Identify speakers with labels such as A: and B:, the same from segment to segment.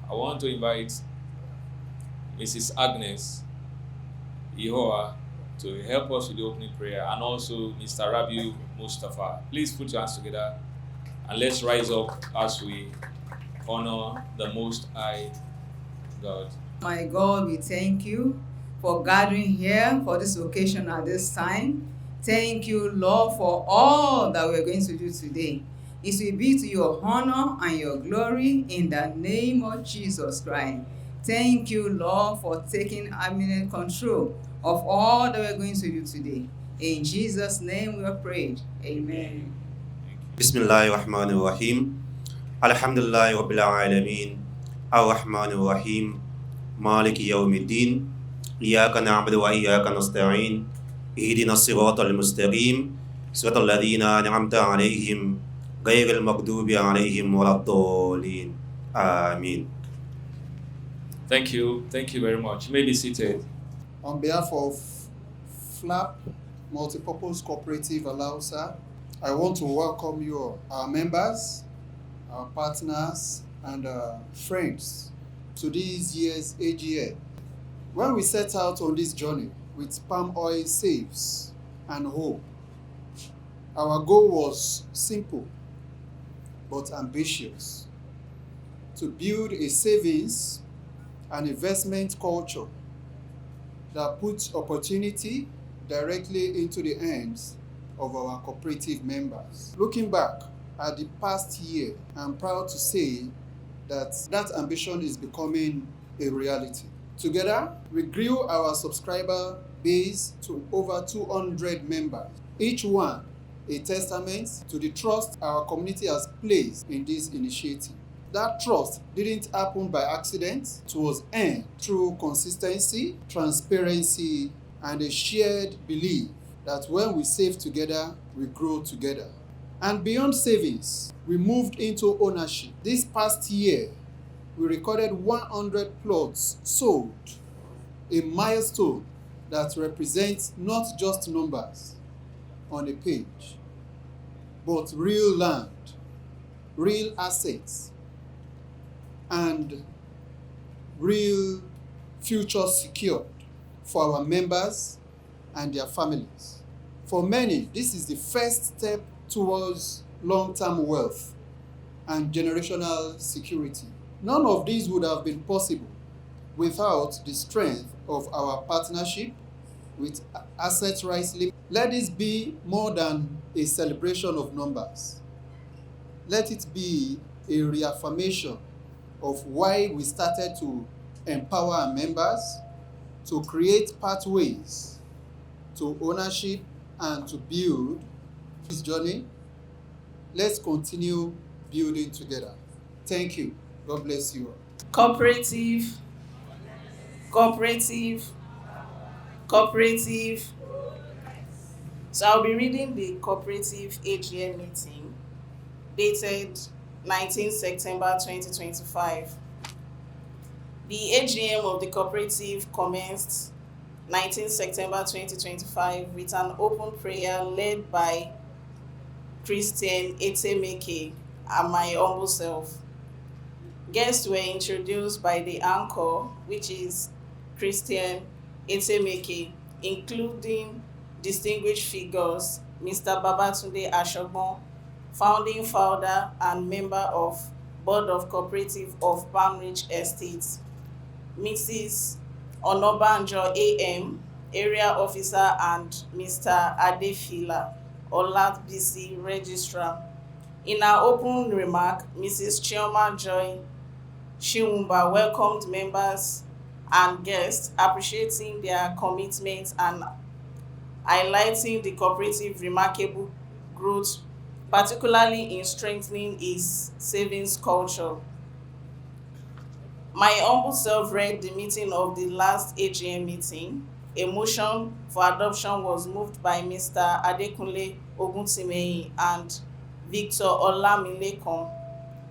A: I want to invite Mrs. Agnes Ihoa to help us with the opening prayer, and also Mr. Rabiu Mustafa. Please put your hands together and let's rise up as we honor the Most High God.
B: My God, we thank you for gathering here for this occasion at this time. Thank you, Lord, for all that we're going to do today. It will be to your honor and your glory in the name of Jesus Christ. Thank you, Lord, for taking eminent control of all that we're going to do today. In Jesus' name we are prayed. Amen.
C: Bismillahirrahmanirrahim. Alhamdulillahi Rabbil Alameen. Ar-Rahmanir-Rahim. Maliki Yawmiddin. Iyyaka na'budu wa iyyaka nasta'in. Ihdinas siratal mustaqim. Siratal ladzina an'amta 'alaihim ghairil maghdubi 'alaihim waladdallin. Amin.
A: Thank you very much. You may be seated.
D: On behalf of FLAP Multipurpose Cooperative Alausa, I want to welcome you all, our members, our partners, and friends to this year's AGM. When we set out on this journey with palm oil saves and hope, our goal was simple but ambitious: to build a savings and investment culture that puts opportunity directly into the hands of our cooperative members. Looking back at the past year, I'm proud to say that ambition is becoming a reality. Together, we grew our subscriber base to over 200 members, each one a testament to the trust our community has placed in this initiative. That trust didn't happen by accident. It was earned through consistency, transparency, and a shared belief that when we save together, we grow together. And beyond savings, we moved into ownership. This past year, we recorded 100 plots sold, a milestone that represents not just numbers on a page, but real land, real assets, and real future secured for our members and their families. For many, this is the first step towards long-term wealth and generational security. None of these would have been possible without the strength of our partnership with Asset Rights Limited. Let this be more than a celebration of numbers. Let it be a reaffirmation of why we started to empower our members, to create pathways to ownership and to build this journey. Let's continue building together. Thank you. God bless you all.
B: Cooperative. So I'll be reading the cooperative AGM meeting dated 19 September 2025. The AGM of the cooperative commenced 19 September 2025 with an open prayer led by Christian Etemeke and my humble self. Guests were introduced by the anchor, which is Christian Etemeke, including distinguished figures Mr. Babatunde Ashogbon, founding founder and member of Board of Cooperative of Palm Ridge Estates, Mrs. Onobanjo AM, Area Officer, and Mr. Adefila Olabisi, Registrar. In her open remark, Mrs. Chioma Joy Shiwumba welcomed members and guests, appreciating their commitment and highlighting the cooperative remarkable growth, particularly in strengthening its savings culture. My humble self read the meeting of the last AGM meeting. A motion for adoption was moved by Mr. Adekunle Oguntimehin and Victor Olamilekon,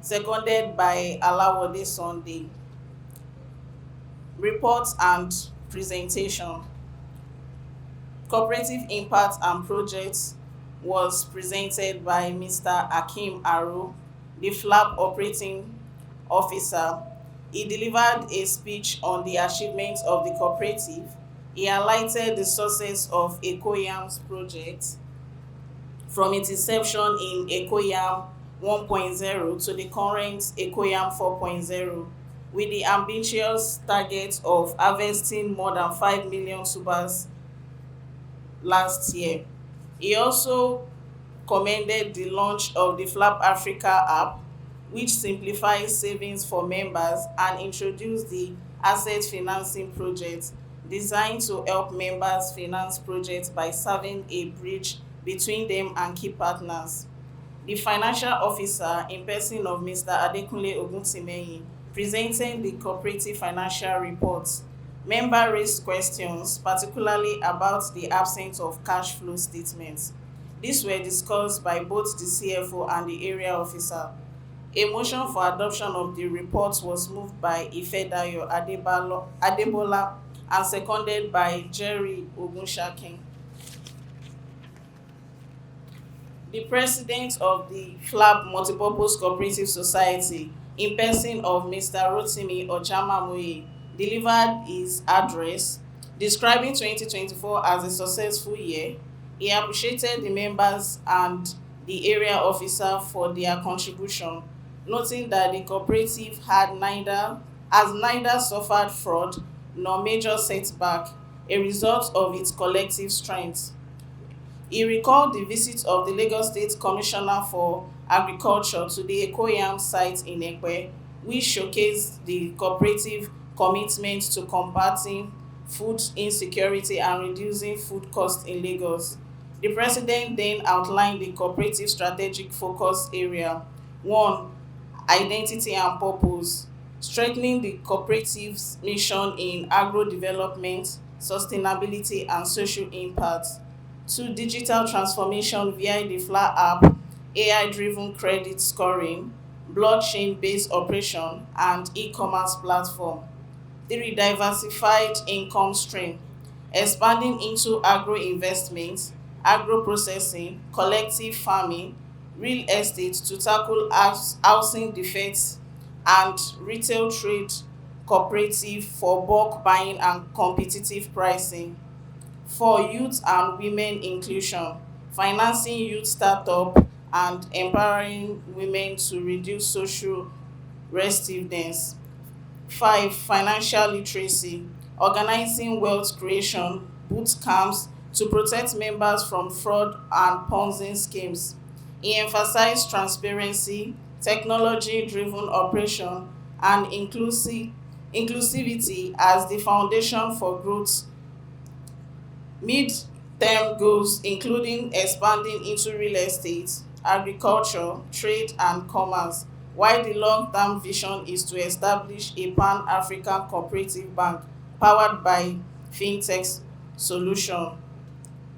B: seconded by Alawode Sunday. Report and presentation. Cooperative impact and projects was presented by Mr. Akim Aro, the FLAP operating officer,
E: He delivered a speech on the achievements of the cooperative. He highlighted the success of Ecoyam's project from its inception in Ecoyam 1.0 to the current Ecoyam 4.0, with the ambitious target of harvesting more than 5 million tubers last year. He also commended the launch of the Flap Africa app, which simplifies savings for members, and introduced the asset financing project designed to help members finance projects by serving a bridge between them and key partners. The financial officer, in person of Mr. Adekunle Oguntimehin, presenting the cooperative financial reports. Member raised questions, particularly about the absence of cash flow statements. These were discussed by both the CFO and the area officer. A motion for adoption of the report was moved by Ifedayo Adebola and seconded by Jerry Ogunshakin. The president of the Flap Multipurpose Cooperative Society, in person of Mr. Rotimi Ojamamoye, delivered his address describing 2024 as a successful year. He appreciated the members and the area officer for their contribution, noting that the cooperative has neither suffered fraud nor major setback, a result of its collective strength. He recalled the visit of the Lagos State Commissioner for Agriculture to the Ekoyam site in Ekpe, which showcased the cooperative commitment to combating food insecurity and reducing food costs in Lagos. The president then outlined the cooperative strategic focus area. 1. Identity and purpose. Strengthening the cooperative's mission in agro-development, sustainability and social impact. 2. Digital transformation via the FLA app, AI-driven credit scoring, blockchain-based operation, and e-commerce platform. 3. Diversified income stream, expanding into agro-investment, agro-processing, collective farming, real estate to tackle housing defects, and retail trade cooperative for bulk buying and competitive pricing. 4. Youth and women inclusion, financing youth startup and empowering women to reduce social restiveness. 5. Financial literacy, organizing wealth creation boot camps to protect members from fraud and Ponzi schemes. He emphasized transparency, technology-driven operation, and inclusivity as the foundation for growth. Mid-term goals including expanding into real estate, agriculture, trade and commerce, while the long-term vision is to establish a pan-African cooperative bank powered by fintech solution.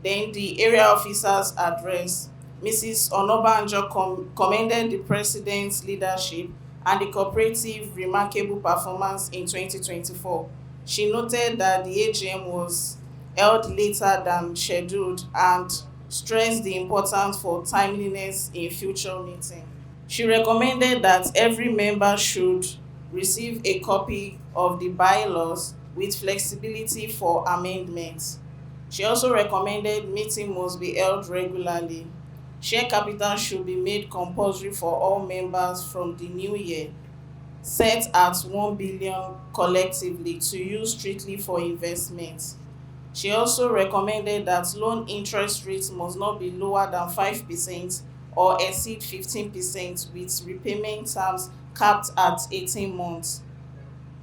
E: Then the area officers address. Mrs. Onobanjo commended the president's leadership and the cooperative remarkable performance in 2024. She noted that the AGM was held later than scheduled and stressed the importance for timeliness in future meetings. She recommended that every member should receive a copy of the bylaws with flexibility for amendments. She also recommended meeting must be held regularly. Share capital should be made compulsory for all members from the new year, set at 1 billion collectively to use strictly for investment. She also recommended that loan interest rates must not be lower than 5% or exceed 15%, with repayment terms capped at 18 months.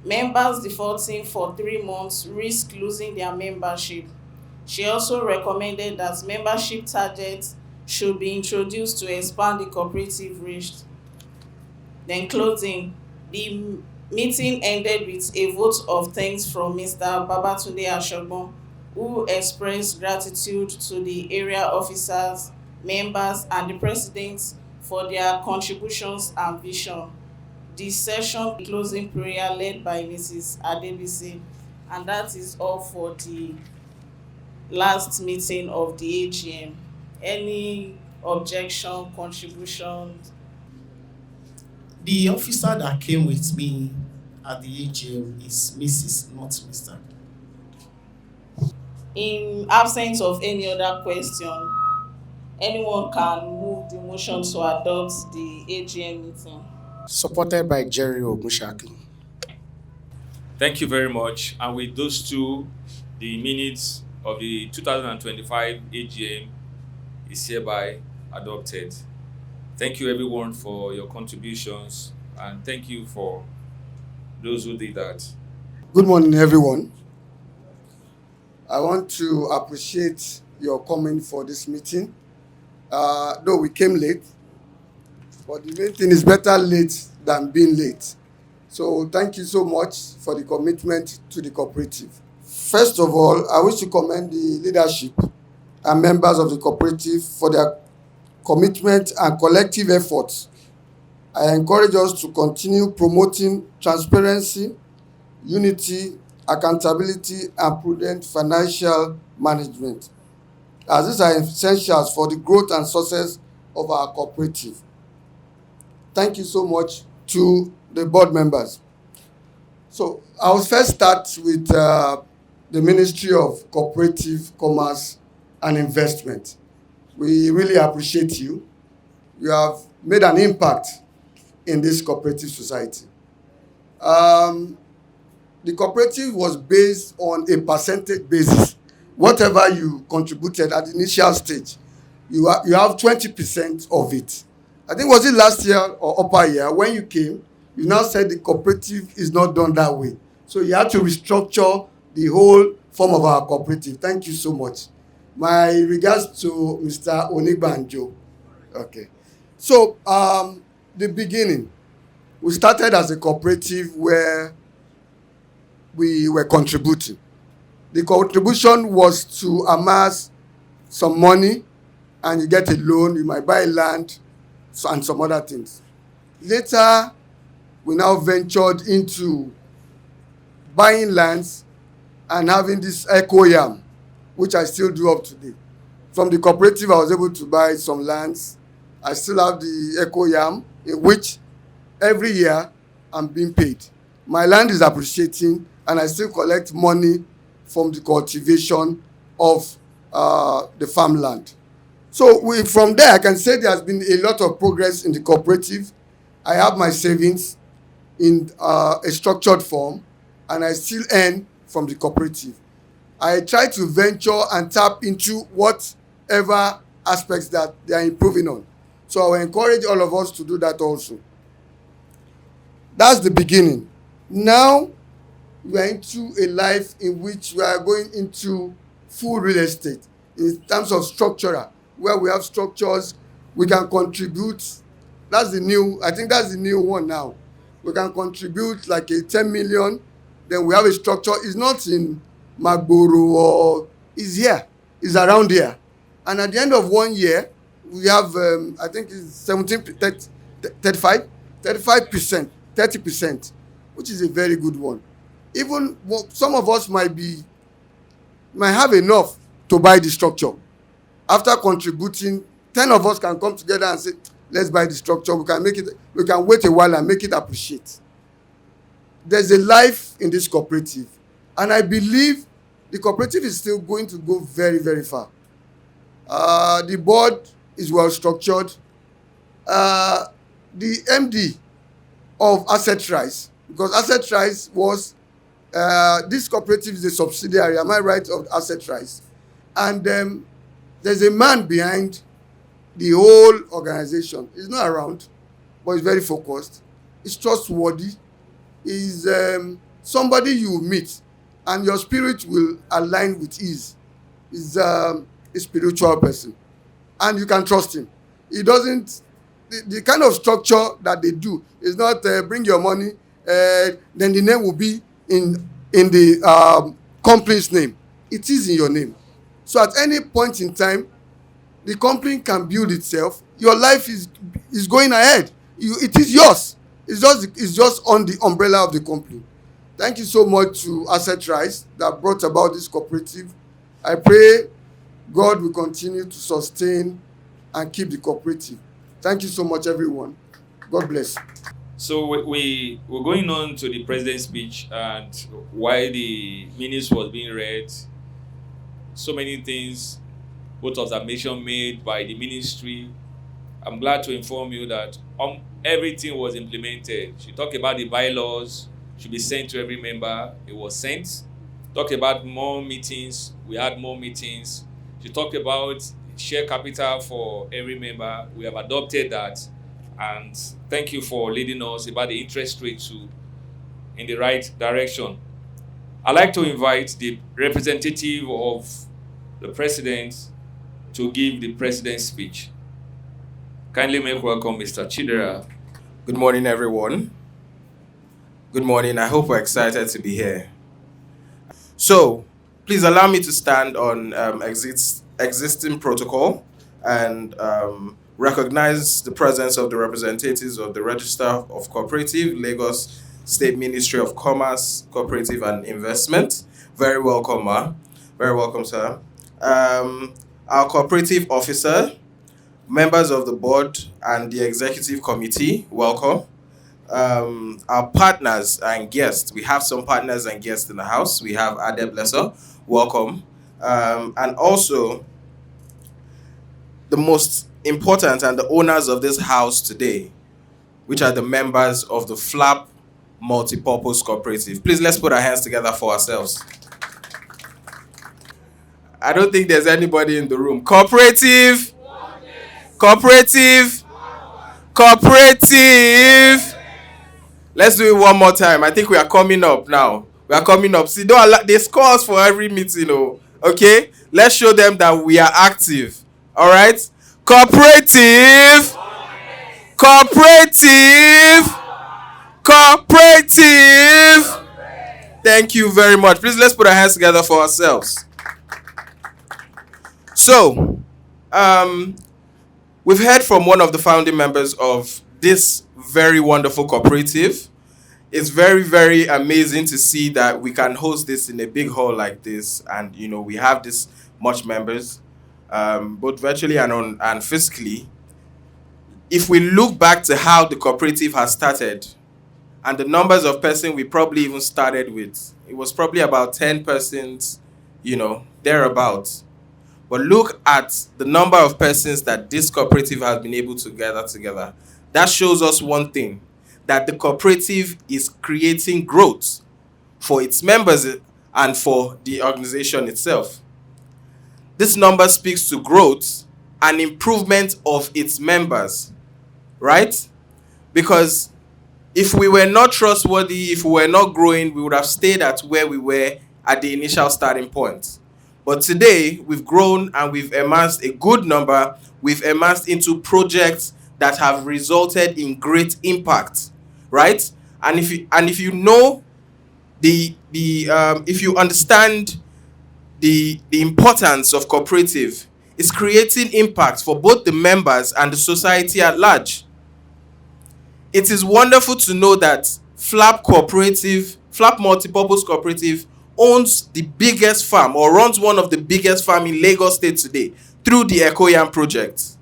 E: Members defaulting for 3 months risk losing their membership. She also recommended that membership targets should be introduced to expand the cooperative reach. Then closing, the meeting ended with a vote of thanks from Mr. Babatunde Ashogbon, who expressed gratitude to the area officers, members, and the president for their contributions and vision. The session closing prayer led by Mrs. Adebisi, and that is all for the last meeting of the AGM. Any objection, contribution?
F: The officer that came with me at the AGM is Mrs., not Mr.
E: In absence of any other question, anyone can move the motion to adopt the AGM meeting.
F: Supported by Jerry Ogunshaki.
A: Thank you very much. And with those two, the minutes of the 2025 AGM is hereby adopted. Thank you everyone for your contributions, and thank you for those who did that.
G: Good morning, everyone. I want to appreciate your coming for this meeting. Though we came late, but the main thing is better late than being late. So thank you so much for the commitment to the cooperative. First of all, I wish to commend the leadership and members of the cooperative for their commitment and collective efforts. I encourage us to continue promoting transparency, unity, accountability, and prudent financial management, as these are essentials for the growth and success of our cooperative. Thank you so much to the board members. So I will first start with the Ministry of Cooperative Commerce and Investment. We really appreciate you. You have made an impact in this cooperative society. The cooperative was based on a percentage basis. Whatever you contributed at the initial stage, you have 20% of it. I think was it last year or upper year when you came, you now said the cooperative is not done that way. So you had to restructure the whole form of our cooperative. Thank you so much. My regards to Mr. Onigbanjo. Okay. So the beginning, we started as a cooperative where we were contributing. The contribution was to amass some money, and you get a loan, you might buy land and some other things. Later, we now ventured into buying lands and having this eco yam, which I still do up today. From the cooperative, I was able to buy some lands. I still have the eco yam, in which every year I'm being paid. My land is appreciating, and I still collect money from the cultivation of the farmland. So from there, I can say there has been a lot of progress in the cooperative. I have my savings in a structured form, and I still earn from the cooperative. I try to venture and tap into whatever aspects that they are improving on. So I will encourage all of us to do that also. That's the beginning. Now, we are into a life in which we are going into full real estate in terms of structural, where we have structures, we can contribute. That's the new, I think that's the new one now. We can contribute like a 10 million, then we have a structure. It's not in Magboro or it's here, it's around here. And at the end of 1 year, we have, I think it's 35%, 30%, which is a very good one. Even some of us might have enough to buy the structure. After contributing, 10 of us can come together and say, let's buy the structure. We can wait a while and make it appreciate. There's a life in this cooperative, and I believe the cooperative is still going to go very, very far. The board is well structured. The MD of Asset Rise, because Asset Rise was this cooperative is a subsidiary, am I right, of Asset Rise? And there's a man behind the whole organization. He's not around, but he's very focused. He's trustworthy. He's somebody you meet, and your spirit will align with his. He's a spiritual person, and you can trust him. He doesn't, the kind of structure that they do is not bring your money, then the name will be in the company's name. It is in your name. So at any point in time, the company can build itself. Your life is going ahead. It is yours. It's just on the umbrella of the company. Thank you so much to Asset Rise that brought about this cooperative. I pray God will continue to sustain and keep the cooperative. Thank you so much, everyone. God bless.
A: So we're going on to the president's speech, and while the minutes was being read, so many things, both observation made by the ministry. I'm glad to inform you that everything was implemented. She talked about the bylaws should be sent to every member. It was sent. Talked about more meetings. We had more meetings. She talked about share capital for every member. We have adopted that. And thank you for leading us about the interest rate too in the right direction. I'd like to invite the representative of the president to give the president's speech. Kindly make welcome Mr. Chidera.
H: Good morning, everyone. Good morning. I hope we're excited to be here. So, please allow me to stand on existing protocol and recognize the presence of the representatives of the Register of Cooperative, Lagos State Ministry of Commerce, Cooperative and Investment. Very welcome, ma. Very welcome, sir. Our cooperative officer, members of the board and the executive committee, welcome. Our partners and guests, we have some partners and guests in the house. We have Ade Blesser, welcome. And also, the most important and the owners of this house today, which are the members of the FLAP Multipurpose Cooperative. Please, let's put our hands together for ourselves. I don't think there's anybody in the room. Cooperative! Cooperative! Cooperative! Let's do it one more time. I think we are coming up now. We are coming up. See, don't allow, they score us for every meeting, okay? Let's show them that we are active. All right? Cooperative! Cooperative! Cooperative! Thank you very much. Please, let's put our hands together for ourselves. So, we've heard from one of the founding members of this very wonderful cooperative. It's very, very amazing to see that we can host this in a big hall like this, and we have this much members, both virtually and physically. If we look back to how the cooperative has started, and the numbers of persons we probably even started with, it was probably about 10 persons, thereabouts. But look at the number of persons that this cooperative has been able to gather together. That shows us one thing, that the cooperative is creating growth for its members and for the organization itself. This number speaks to growth and improvement of its members, right? Because if we were not trustworthy, if we were not growing, we would have stayed at where we were at the initial starting point. But today, we've grown and we've amassed a good number. We've amassed into projects that have resulted in great impact, right? And if you know if you understand the importance of cooperative, it's creating impact for both the members and the society at large. It is wonderful to know that FLAP Multipurpose Cooperative owns the biggest farm, or runs one of the biggest farm in Lagos State today through the Ecoyam project.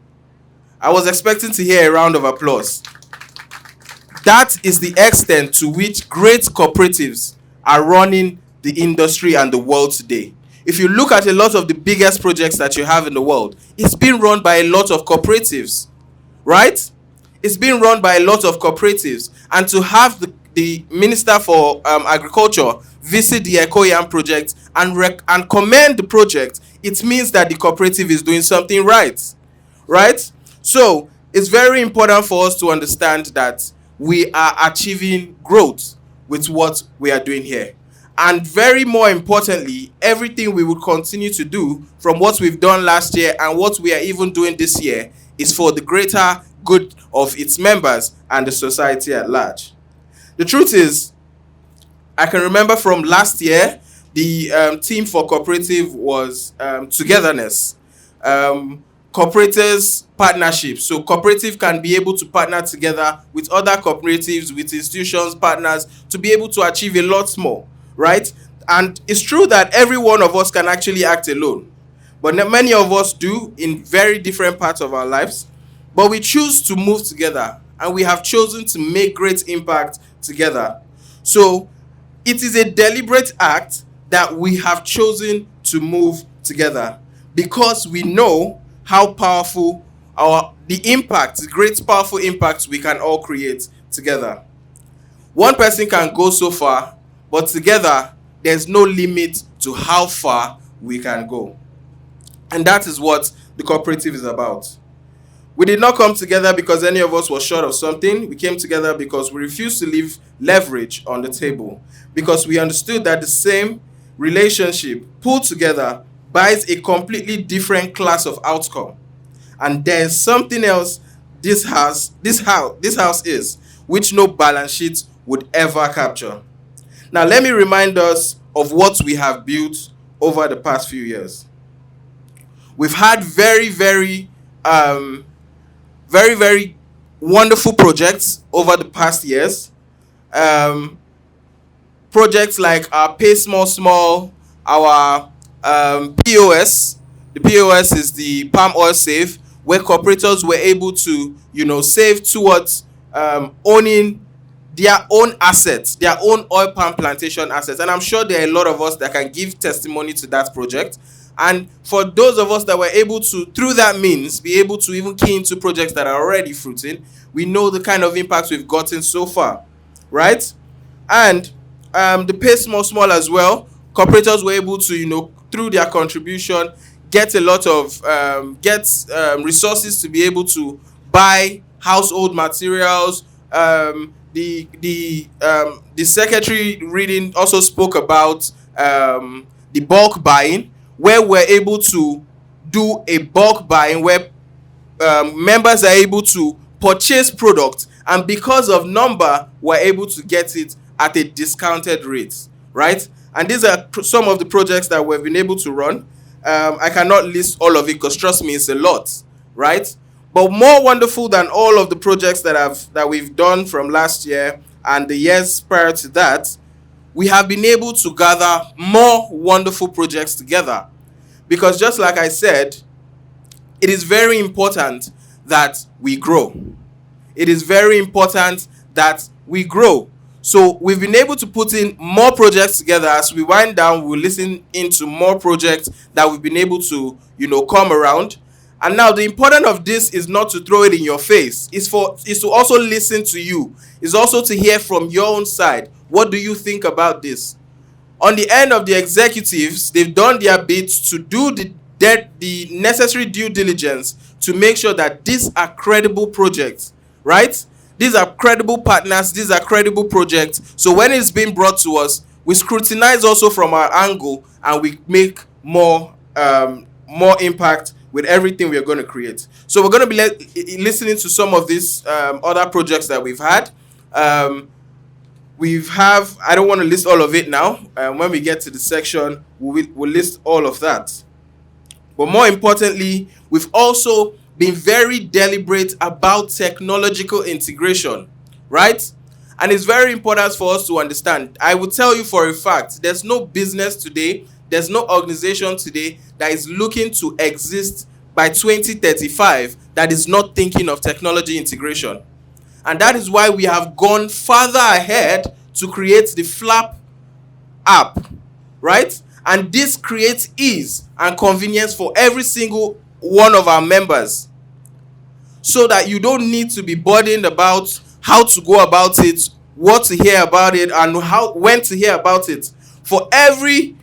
H: I was expecting to hear a round of applause. That is the extent to which great cooperatives are running the industry and the world today. If you look at a lot of the biggest projects that you have in the world, it's been run by a lot of cooperatives, right? It's been run by a lot of cooperatives. And to have the Minister for Agriculture visit the Ecoyam project and commend the project, it means that the cooperative is doing something right? So it's very important for us to understand that we are achieving growth with what we are doing here. And very more importantly, everything we will continue to do from what we've done last year and what we are even doing this year is for the greater good of its members and the society at large. The truth is, I can remember from last year, the theme for cooperative was togetherness. Cooperators partnership. So cooperative can be able to partner together with other cooperatives, with institutions, partners, to be able to achieve a lot more, right? And it's true that every one of us can actually act alone, but many of us do in very different parts of our lives. But we choose to move together and we have chosen to make great impact together. So it is a deliberate act that we have chosen to move together because we know how powerful the great powerful impact we can all create together. One person can go so far, but together there's no limit to how far we can go. And that is what the cooperative is about. We did not come together because any of us was short of something. We came together because we refused to leave leverage on the table, because we understood that the same relationship pulled together buys a completely different class of outcome. And there's something else this house is, which no balance sheet would ever capture. Now, let me remind us of what we have built over the past few years. We've had very, very wonderful projects over the past years. Projects like our Pay Small Small, our POS. The POS is the palm oil save, where cooperators were able to, save towards owning their own assets, their own oil palm plantation assets. And I'm sure there are a lot of us that can give testimony to that project. And for those of us that were able to, through that means, be able to even key into projects that are already fruiting, we know the kind of impact we've gotten so far, right? And the Pay Small Small as well, cooperators were able to, through their contribution, get a lot of resources to be able to buy household materials. The secretary reading also spoke about the bulk buying, where we're able to do a bulk buying where members are able to purchase product, and because of number, we're able to get it at a discounted rate, right? And these are some of the projects that we've been able to run. I cannot list all of it because trust me, it's a lot, right? But more wonderful than all of the projects that we've done from last year and the years prior to that, we have been able to gather more wonderful projects together. Because just like I said, it is very important that we grow. It is very important that we grow. So we've been able to put in more projects together. As we wind down, we'll listen into more projects that we've been able to, come around. And now the importance of this is not to throw it in your face. It's to also listen to you. It's also to hear from your own side. What do you think about this? On the end of the executives, they've done their bit to do the necessary due diligence to make sure that these are credible projects, right? These are credible partners. These are credible projects. So when it's being brought to us, we scrutinize also from our angle, and we make more impact with everything we are going to create. So we're going to be listening to some of these other projects that we've had. I don't want to list all of it now. When we get to the section, we'll list all of that. But more importantly, we've also been very deliberate about technological integration, right? And it's very important for us to understand. I will tell you for a fact, there's no business today, there's no organization today that is looking to exist by 2035 that is not thinking of technology integration. And that is why we have gone farther ahead to create the Flap app, right? And this creates ease and convenience for every single one of our members, so that you don't need to be burdened about how to go about it, what to hear about it, and when to hear about it. For every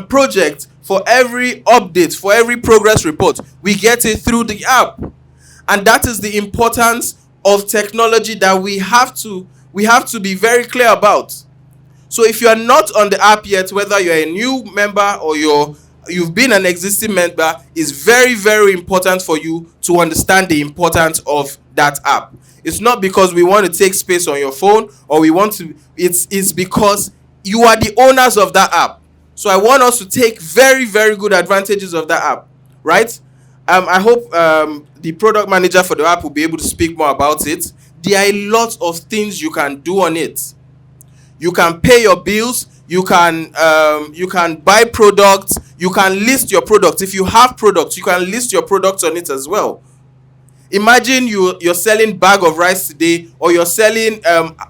H: project, for every update, for every progress report, we get it through the app. And that is the importance of technology that we have to be very clear about. So if you are not on the app yet, whether you're a new member or you've been an existing member, it's very, very important for you to understand the importance of that app. It's not because we want to take space on your phone or it's because you are the owners of that app. So I want us to take very, very good advantages of that app, right? I hope the product manager for the app will be able to speak more about it. There are a lot of things you can do on it. You can pay your bills. You can buy products. You can list your products. If you have products, you can list your products on it as well. Imagine you're selling bag of rice today, or you're selling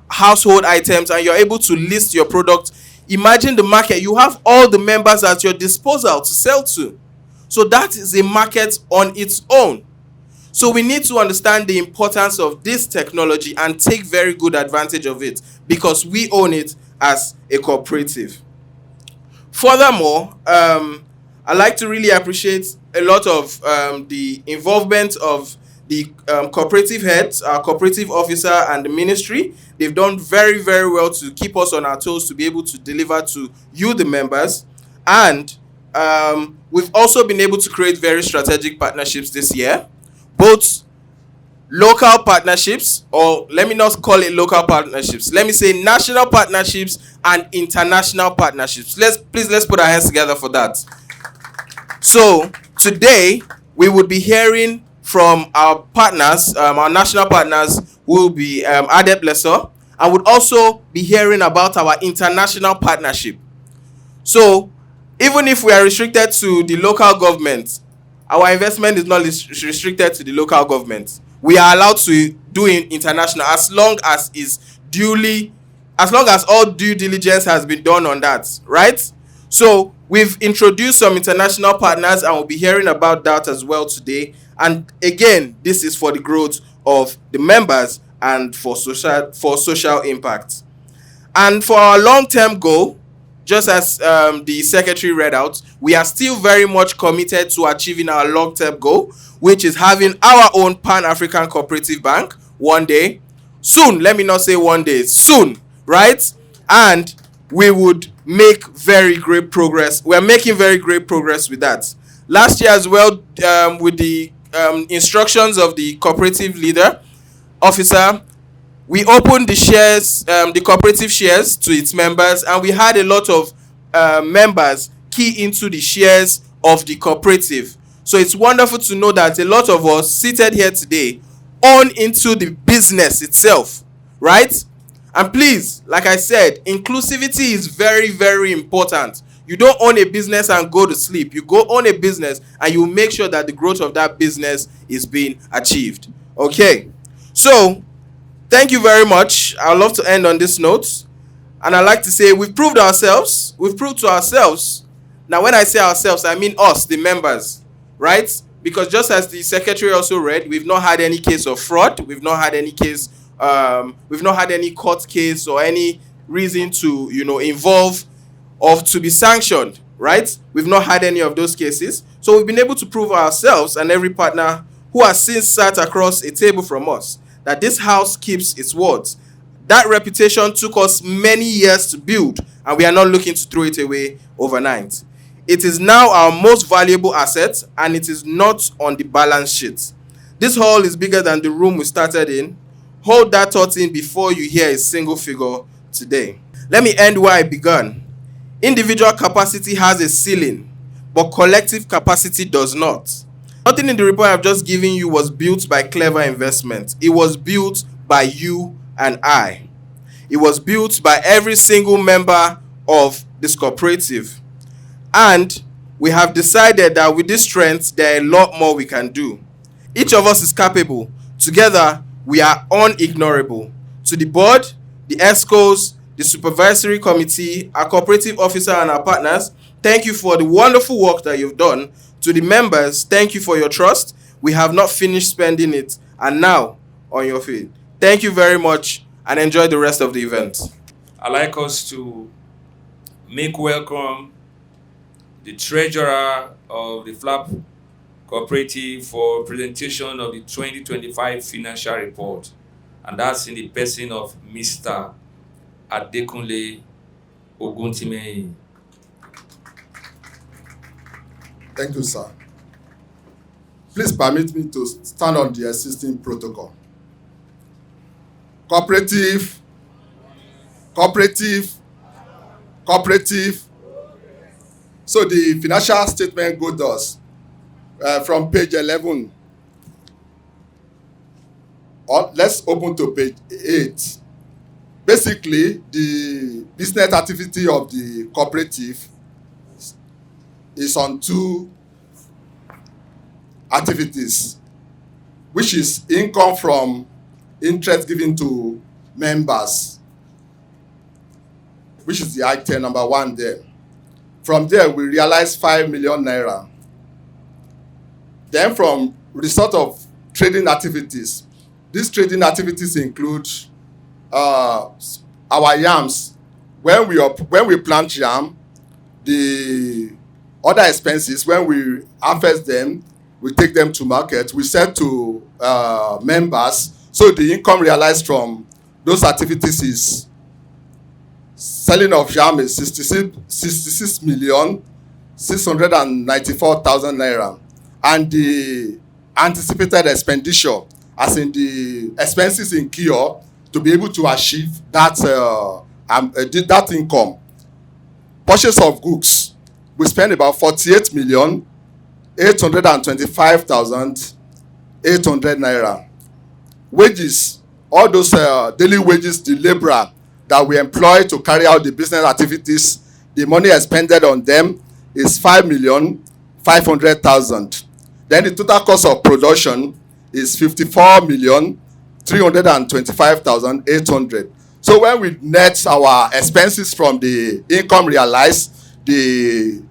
H: household items, and you're able to list your product. Imagine the market. You have all the members at your disposal to sell to. So that is a market on its own. So we need to understand the importance of this technology and take very good advantage of it, because we own it as a cooperative. Furthermore, I like to really appreciate a lot of the involvement of the cooperative heads, our cooperative officer, and the ministry. They've done very, very well to keep us on our toes to be able to deliver to you, the members. And we've also been able to create very strategic partnerships this year, both local partnerships, or let me not call it local partnerships, let me say national partnerships and international partnerships. Let's put our hands together for that. So today we would be hearing from our partners, our national partners, who will be Adept Lesser, and would also be hearing about our international partnership. So even if we are restricted to the local government, our investment is not restricted to the local government. We are allowed to do international as long as all due diligence has been done on that, right? So we've introduced some international partners, and we'll be hearing about that as well today. And again, this is for the growth of the members and for social impact. And for our long-term goal, just as the secretary read out, we are still very much committed to achieving our long-term goal, which is having our own Pan-African Cooperative Bank one day. Soon, let me not say one day, soon, right? And we would make very great progress. We're making very great progress with that. Last year as well, with the instructions of the cooperative leader, officer, we opened the shares, the cooperative shares to its members, and we had a lot of members key into the shares of the cooperative. So it's wonderful to know that a lot of us seated here today own into the business itself, right? And please, like I said, inclusivity is very, very important. You don't own a business and go to sleep. You go own a business and you make sure that the growth of that business is being achieved. Okay, so thank you very much. I'd love to end on this note. And I'd like to say we've proved ourselves. We've proved to ourselves. Now, when I say ourselves, I mean us, the members, right? Because just as the secretary also read, we've not had any case of fraud. We've not had any case, we've not had any court case or any reason to, involve or to be sanctioned, right? We've not had any of those cases. So we've been able to prove ourselves and every partner who has since sat across a table from us that this house keeps its words. That reputation took us many years to build, and we are not looking to throw it away overnight. It is now our most valuable asset, and it is not on the balance sheet. This hall is bigger than the room we started in. Hold that thought in before you hear a single figure today. Let me end where I began. Individual capacity has a ceiling, but collective capacity does not. Nothing in the report I've just given you was built by clever investment. It was built by you and I. It was built by every single member of this cooperative. And we have decided that with this strength, there are a lot more we can do. Each of us is capable. Together, we are unignorable. To the board, the ESCOs, the supervisory committee, our cooperative officer, and our partners, thank you for the wonderful work that you've done. To the members, thank you for your trust. We have not finished spending it, and now on your feet. Thank you very much, and enjoy the rest of the event.
A: I'd like us to make welcome the treasurer of the FLAP Cooperative for presentation of the 2025 financial report, and that's in the person of Mr. Adekunle Oguntimei.
I: Thank you, sir. Please permit me to stand on the existing protocol. Cooperative. So the financial statement goes thus, from page 11. Let's open to page 8. Basically, the business activity of the cooperative is on two activities. which is income from interest given to members, which is the item number 1 there. From there, we realize 5 million naira. Then from result of trading activities, these trading activities include our yams. When we plant yam, the other expenses, when we harvest them, we take them to market, we sell to members. So the income realized from those activities is selling of yam is 66 million 694,000 naira, and the anticipated expenditure, as in the expenses incurred to be able to achieve that that income. Purchase of goods, we spend about 48 million 825,800 naira. Wages, all those daily wages, the laborer that we employ to carry out the business activities, the money expended on them is 5,500,000. Then the total cost of production is 54,325,800. So when we net our expenses from the income realized, the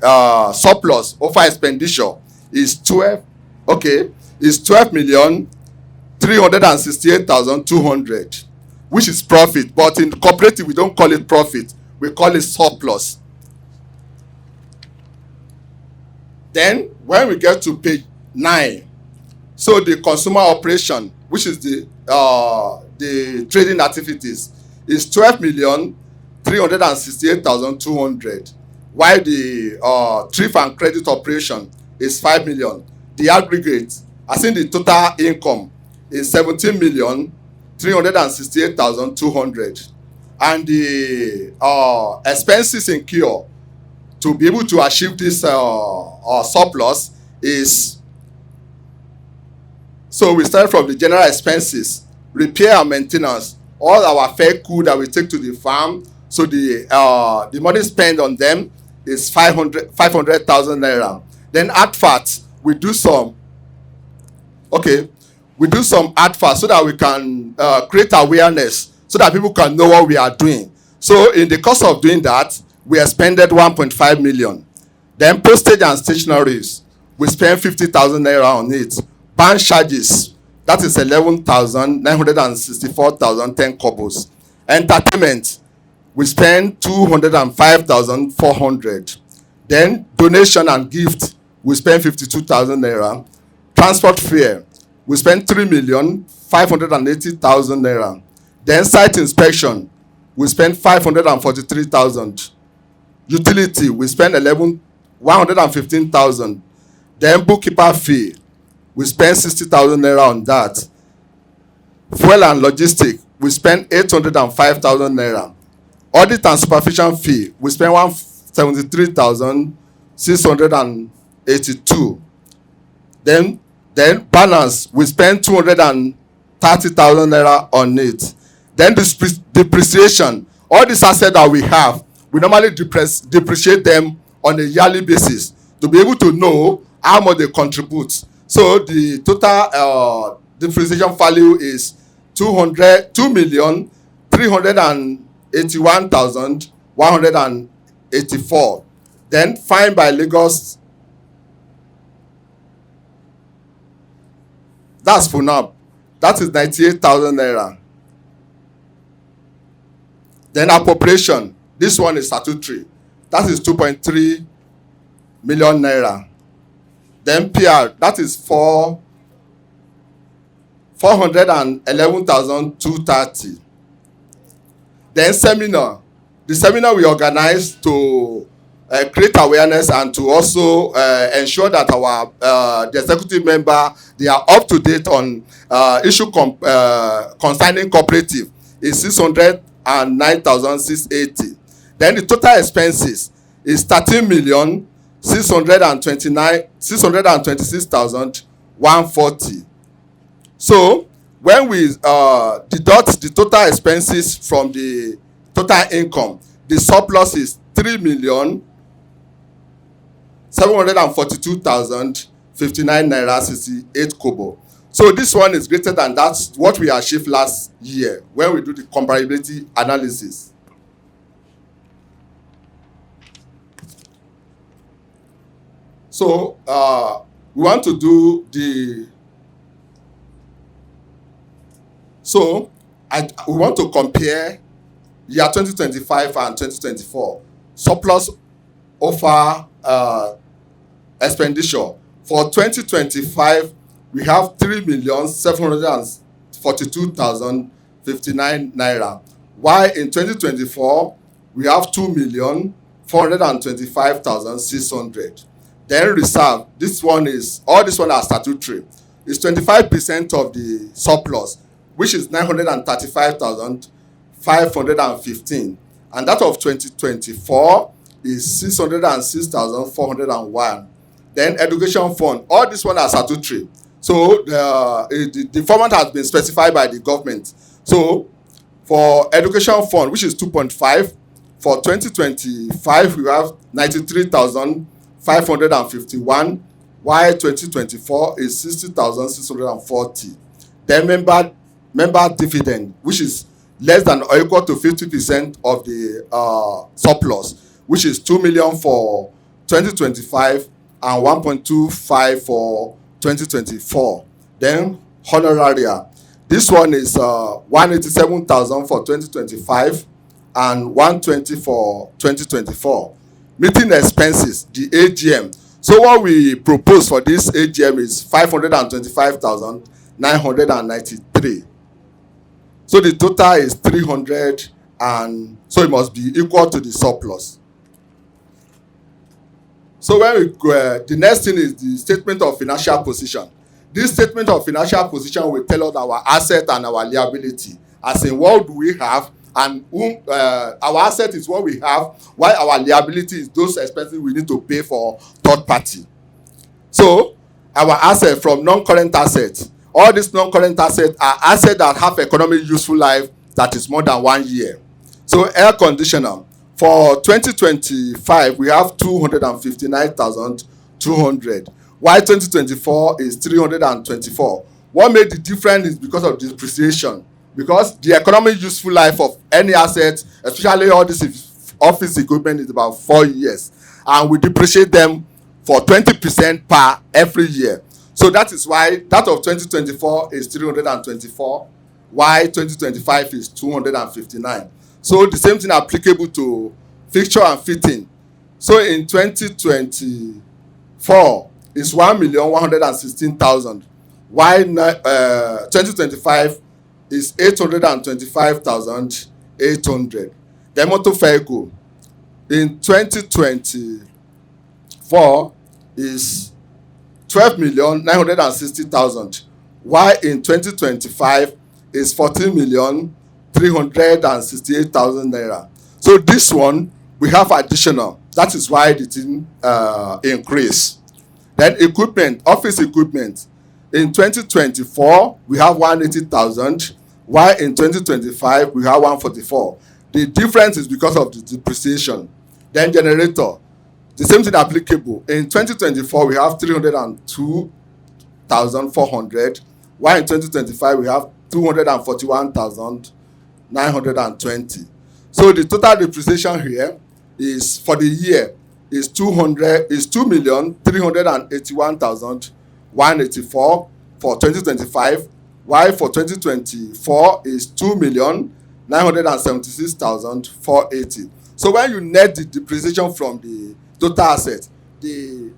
I: surplus over expenditure is 12,368,200, which is profit. But in cooperative, we don't call it profit, we call it surplus. Then when we get to page 9, so the consumer operation, which is the trading activities, is 12,368,200, while the thrift and credit operation is 5 million. The aggregate, as in the total income, is 17,368,200, and the expenses incurred to be able to achieve this surplus is, so we start from the general expenses, repair and maintenance, all our vehicle that we take to the farm. So the money spent on them is 500,000 naira. Then adverts, we do some adverts so that we can create awareness, so that people can know what we are doing. So in the course of doing that, we expended 1.5 million. Then postage and stationaries, we spent 50,000 naira on it. Bank charges, that is 11,964,010 kobos. Entertainment, we spent 205,400. Then donation and gift, we spent 52,000 naira. Transport fare, we spent 3,580,000 naira. Then site inspection, we spent 543,000. Utility, we spent 115,000. Then bookkeeper fee, we spent 60,000 naira on that. Fuel and logistic, we spent 805,000 naira. Audit and supervision fee, we spent 173,682. Then balance, we spent 230,000 naira on it. Then depreciation, all these assets that we have, we normally depreciate them on a yearly basis to be able to know how much they contribute. So the total depreciation value is 2,381,184. Then fine by Lagos, that's FUNAB, that is 98,000 naira. Then appropriation, this one is statutory, that is 2.3 million naira. Then PR, that is 411,230. Then seminar, the seminar we organized to create awareness and to also ensure that our the executive member, they are up to date on issue concerning cooperative, is 609,680. Then the total expenses is 13,626,140. So when we deduct the total expenses from the total income, the surplus is 3,742,059 naira 68 kobo. So this one is greater than that's what we achieved last year when we do the comparability analysis. So we want to do the we want to compare year 2025 and 2024 surplus over expenditure. For 2025, we have 3,742,059 naira, while in 2024 we have 2,425,600. Then reserve, this one are statutory, is 25% of the surplus, which is 935,515, and that of 2024 is 606,401. Then education fund, all this one are statutory. So the format has been specified by the government. So for education fund, which is 2.5, for 2025 we have 93,551, while 2024 is 60,640. Then member dividend, which is less than or equal to 50% of the surplus, which is 2 million for 2025 and 1.25 for 2024. Then honoraria, this one is 187,000 for 2025 and 120 for 2024. Meeting expenses, the AGM. So what we propose for this AGM is 525,993. So the total is 300, and so it must be equal to the surplus. So when we go, the next thing is the statement of financial position. This statement of financial position will tell us our asset and our liability, as in what do we have, and our asset is what we have, while our liability is those expenses we need to pay for third party. So our asset from non-current assets, all these non-current assets are assets that have economic useful life that is more than 1 year. So air conditioner, for 2025 we have 259,200, while 2024 is 324. What made the difference is because of depreciation, because the economic useful life of any asset, especially all this office equipment, is about 4 years, and we depreciate them for 20% per every year. So that is why that of 2024 is 324, while 2025 is 259. So the same thing applicable to fixture and fitting. So in 2024 is 1,116,000, while 2025 is 825,800. The motor vehicle in 2024 is 12,960,000, while in 2025 is 14,368,000 naira. So this one we have additional. That is why the thing increase. Then equipment, office equipment. In 2024 we have 180,000, while in 2025 we have 144. The difference is because of the depreciation. Then generator, the same thing applicable. In 2024 we have 302,400, while in 2025 we have 241,920. So the total depreciation here is for the year is 2,381,184 for 2025, while for 2024 is 2,976,480. So when you net the depreciation from the total asset, the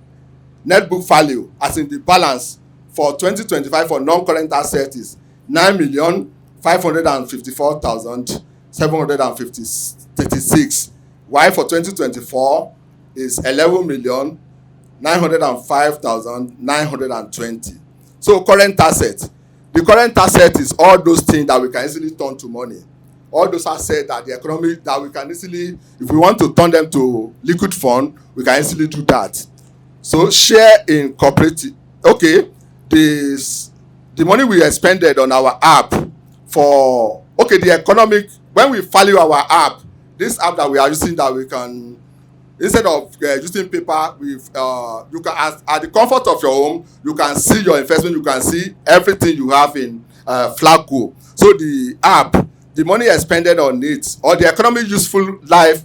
I: net book value, as in the balance for 2025 for non-current asset, is 9,554,736, while for 2024 is 11,905,920. So current asset, the current asset is all those things that we can easily turn to money, all those assets that the economy that we can easily, if we want to turn them to liquid fund, we can easily do that. So share in cooperative, okay, the money we expended on our app for, okay, the economic, when we value our app, this app that we are using, that we can instead of using paper, with you can at the comfort of your home, you can see your investment, you can see everything you have in Flaggo. So the app, the money expended on it, or the economic useful life,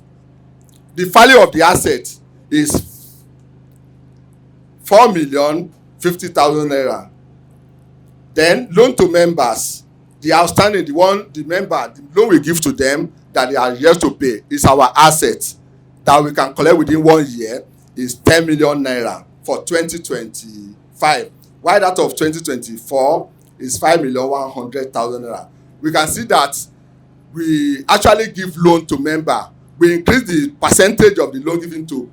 I: the value of the asset is 4,050,000 naira. Then loan to members, the outstanding, the loan we give to them that they are yet to pay is our asset that we can collect within 1 year, is 10 million naira for 2025. While that of 2024 is 5,100,000 naira. We can see that we actually give loan to member. We increase the percentage of the loan given to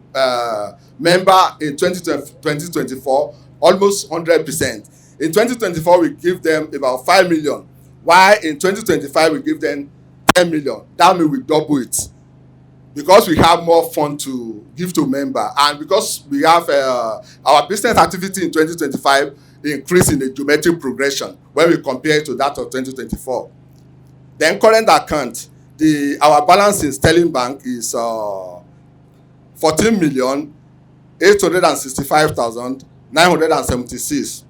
I: member in 2024 almost 100%. In 2024 we give them about 5 million, while in 2025 we give them 10 million. That means we double it, because we have more fund to give to member, and because we have our business activity in 2025 increase in a geometric progression when we compare it to that of 2024. Then current account, our balance in Sterling Bank is 14,865,976.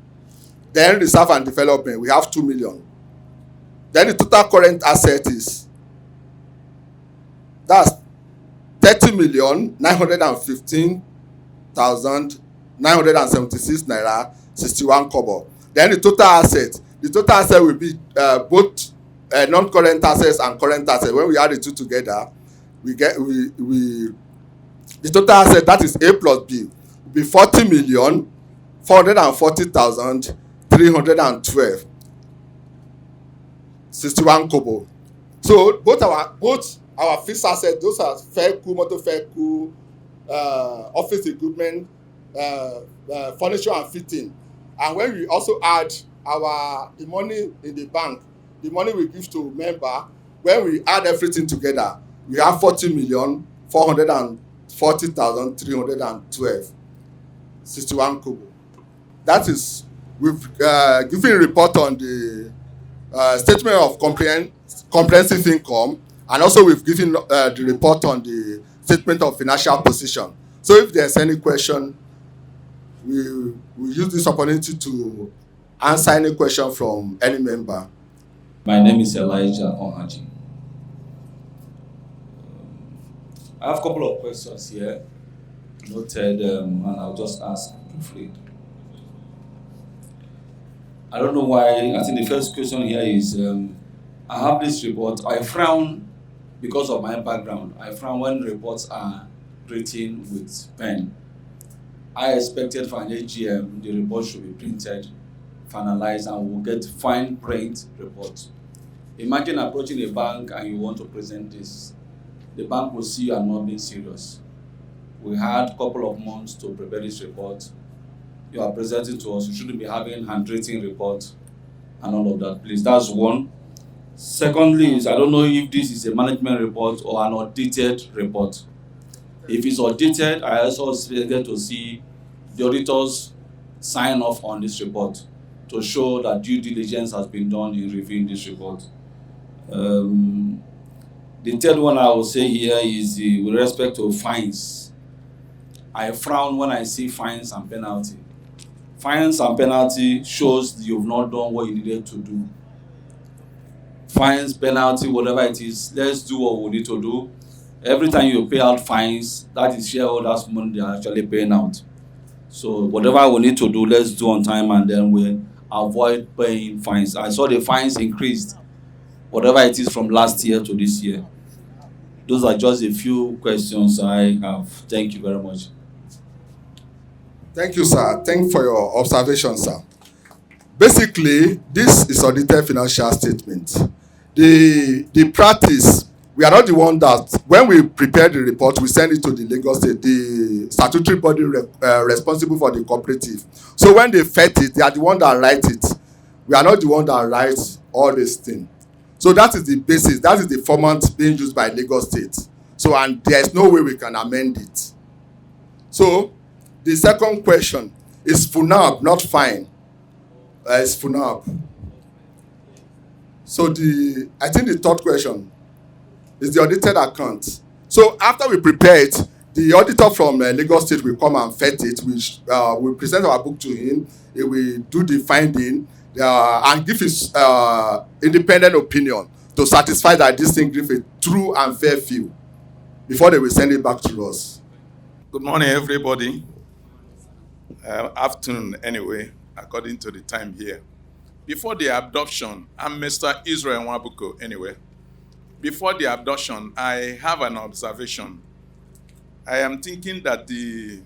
I: Then reserve and development, we have 2 million. Then the total current asset is, that's 30,915,976 naira 61 kobo. Then the total asset will be both non-current assets and current assets. When we add the two together, we get the total asset, that is A plus B, will be 40,440,312 61 kobo. So both our fixed assets, those are vehicle, motor vehicle, office equipment, furniture and fitting. And when we also add the money in the bank, the money we give to member, when we add everything together, we have 40,440,312 61 kobo. That is, we've given a report on the statement of comprehensive income, and also we've given the report on the statement of financial position. So if there's any question, we use this opportunity to answer any question from any member.
A: My name is Elijah Ohaji. I have a couple of questions here noted, and I'll just ask briefly. I don't know why. I think the first question here is, I have this report. I frown because of my background. I frown when reports are written with pen. I expected for an AGM, the report should be printed, finalized, and we'll get fine print reports. Imagine approaching a bank and you want to present this. The bank will see you are not being serious. We had a couple of months to prepare this report. You are presenting to us. You shouldn't be having handwritten report and all of that, please. That's one. Secondly, is I don't know if this is a management report or an audited report. If it's audited, I also get to see the auditors sign off on this report to show that due diligence has been done in reviewing this report. The third one I will say here is with respect to fines. I frown when I see fines and penalty. Fines and penalty shows you've not done what you needed to do. Fines, penalty, whatever it is, let's do what we need to do. Every time you pay out fines, that is shareholders' money they are actually paying out. So whatever we need to do, let's do on time, and then we'll avoid paying fines. I saw the fines increased, whatever it is from last year to this year. Those are just a few questions I have. Thank you very much.
I: Thank you, sir. Thank you for your observation, sir. Basically, this is audited financial statement. The practice, we are not the one that, when we prepare the report, we send it to the Lagos State, the statutory body responsible for the cooperative. So when they vet it, they are the one that write it. We are not the one that writes all this thing. So that is the basis, that is the format being used by Lagos State. So, and there is no way we can amend it. So, the second question is FUNAB, not fine. It's FUNAB. So I think the third question is the audited account. So after we prepare it, The auditor from Lagos State will come and vet it. We present our book to him. He will do the finding and give his independent opinion to satisfy that this thing gives a true and fair view before they will send it back to us.
J: Good morning, everybody. Afternoon, anyway, according to the time here. Before the adoption, I'm Mr. Israel Wabuko, anyway. Before the adoption, I have an observation. I am thinking that the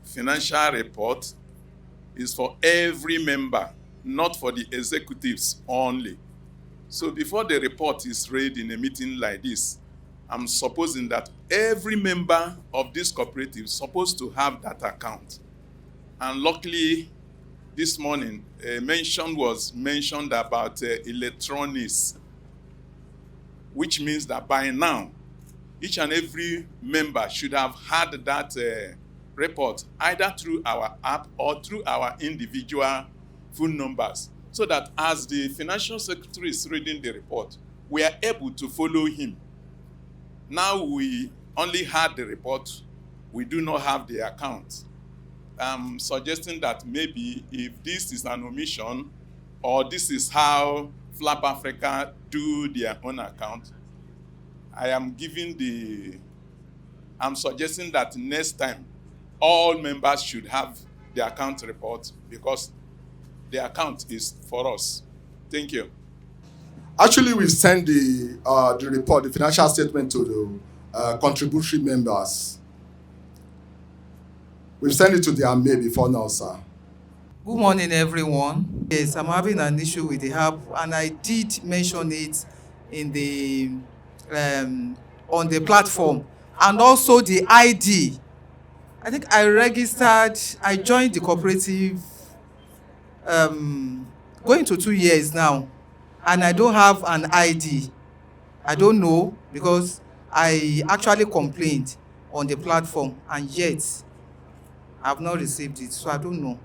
J: financial report is for every member, not for the executives only. So before the report is read in a meeting like this, I'm supposing that every member of this cooperative is supposed to have that account. And luckily, this morning, a mention was mentioned about electronics, which means that by now, each and every member should have had that report either through our app or through our individual phone numbers, so that as the financial secretary is reading the report, we are able to follow him. Now we only had the report, we do not have the account. I'm suggesting that maybe if this is an omission, or this is how Flap Africa do their own account, I'm suggesting that next time, all members should have the account report, because the account is for us. Thank you.
I: Actually, we've sent the report, the financial statement, to the contributory members. We've sent it to their mail before now, sir.
K: Good morning, everyone. Yes, I'm having an issue with the app, and I did mention it in the on the platform, and also the ID. I think I joined the cooperative going to 2 years now, and I don't have an ID. I don't know, because I actually complained on the platform, and yet I've not received it, so I don't know.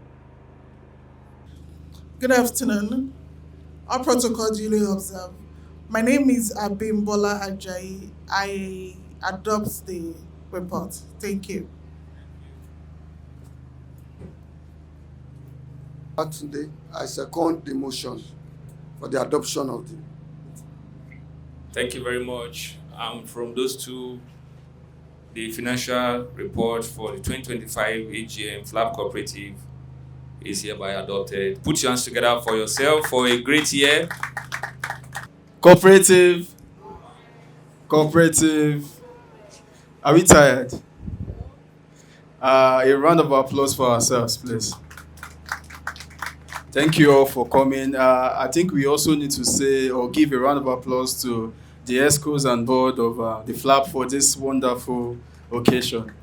L: Good afternoon. Our protocol duly observed. My name is Abimbola Ajayi. I adopt the report. Thank you.
G: Today, I second the motion for the adoption of the.
A: Thank you very much. From those two, the financial report for the 2025 AGM Flap Cooperative is hereby adopted. Put your hands together for yourself for a great year.
H: Cooperative. Are we tired? A round of applause for ourselves, please. Thank you all for coming. I think we also need to say or give a round of applause to the ESCOs and board of the FLAP for this wonderful occasion.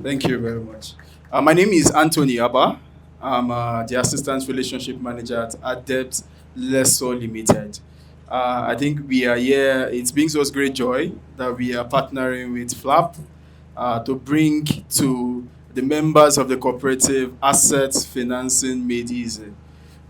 H: Thank you very much. My name is Anthony Abba. I'm the Assistant Relationship Manager at Adept Lessor Limited. I think we are here. It brings us great joy that we are partnering with FLAP to bring to the members of the cooperative assets financing made easy.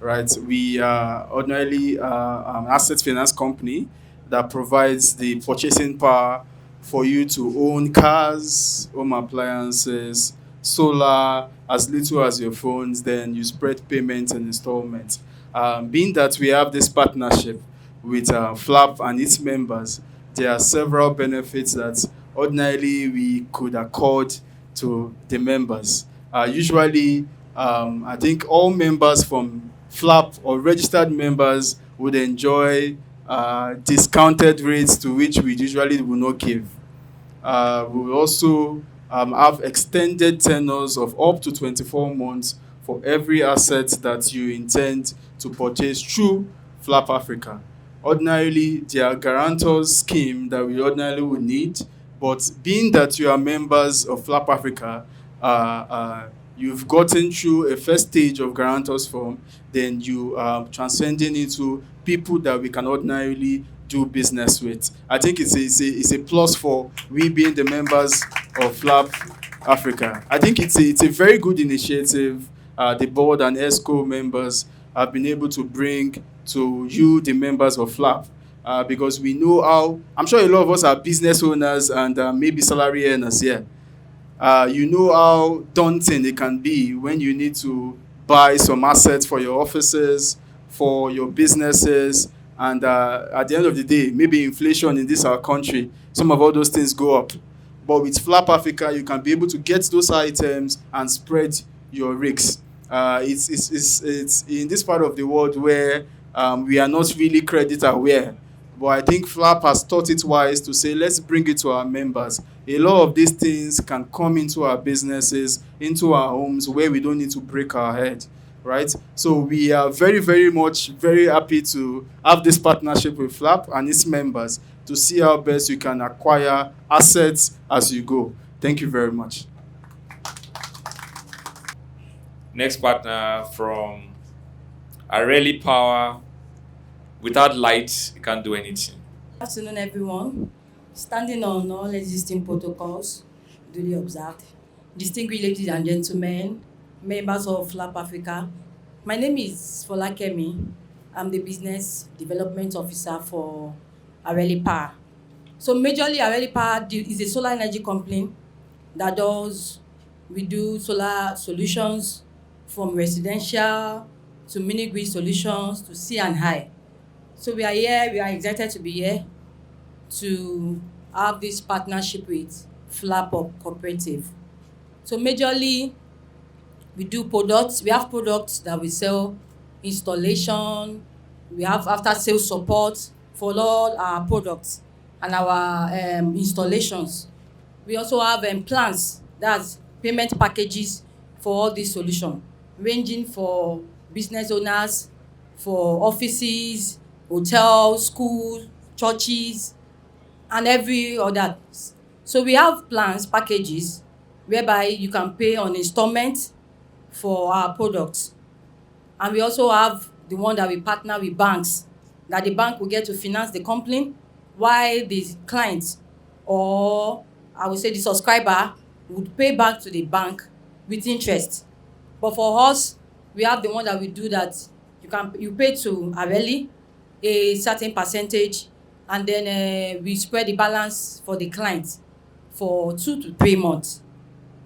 H: Right? We are ordinarily an asset finance company that provides the purchasing power for you to own cars, home appliances, solar, as little as your phones, then you spread payments and installments. Being that we have this partnership with FLAP and its members, there are several benefits that ordinarily we could accord to the members. Usually, I think all members from FLAP or registered members would enjoy discounted rates to which we usually will not give. We will also have extended tenures of up to 24 months for every asset that you intend to purchase through FLAP Africa. Ordinarily, there are guarantors scheme that we ordinarily would need, but being that you are members of FLAP Africa, you've gotten through a first stage of guarantors form, then you are transcending into people that we can ordinarily do business with. I think it's a plus for we being the members of FLAP Africa. I think it's a very good initiative. The board and ESCO members have been able to bring to you, the members of FLAP.
M: because we know how, I'm sure a lot of us are business owners and maybe salary earners here. You know how daunting it can be when you need to buy some assets for your offices, for your businesses, and at the end of the day, maybe inflation in this our country, some of all those things go up. But with Flap Africa, you can be able to get those items and spread your risks. It's in this part of the world where we are not really credit aware. But I think Flap has thought it wise to say, let's bring it to our members. A lot of these things can come into our businesses, into our homes, where we don't need to break our head, right? So we are very, very much very happy to have this partnership with Flap and its members to see how best you can acquire assets as you go. Thank you very much.
A: Next partner from Areli Power. Without light, you can't do anything.
N: Good afternoon, everyone. Standing on all existing protocols duly observed, distinguished ladies and gentlemen, members of Flap Africa, my name is Folakemi. I'm the Business Development Officer for Areli Power. So majorly, Areli Power is a solar energy company that we do solar solutions from residential to mini-grid solutions to sea and high. So we are excited to be here to have this partnership with Flap Cooperative. So majorly, we do products. We have products that we sell, installation, we have after-sales support for all our products and our installations. We also have plans, that's payment packages for all these solutions, ranging for business owners, for offices, hotels, schools, churches, and every other. So we have plans, packages, whereby you can pay on installment for our products. And we also have the one that we partner with banks, that the bank will get to finance the company, while the client, or I would say the subscriber, would pay back to the bank with interest. But for us, we have the one that we do that you pay to Areli a certain percentage, and then we spread the balance for the client for 2 to 3 months.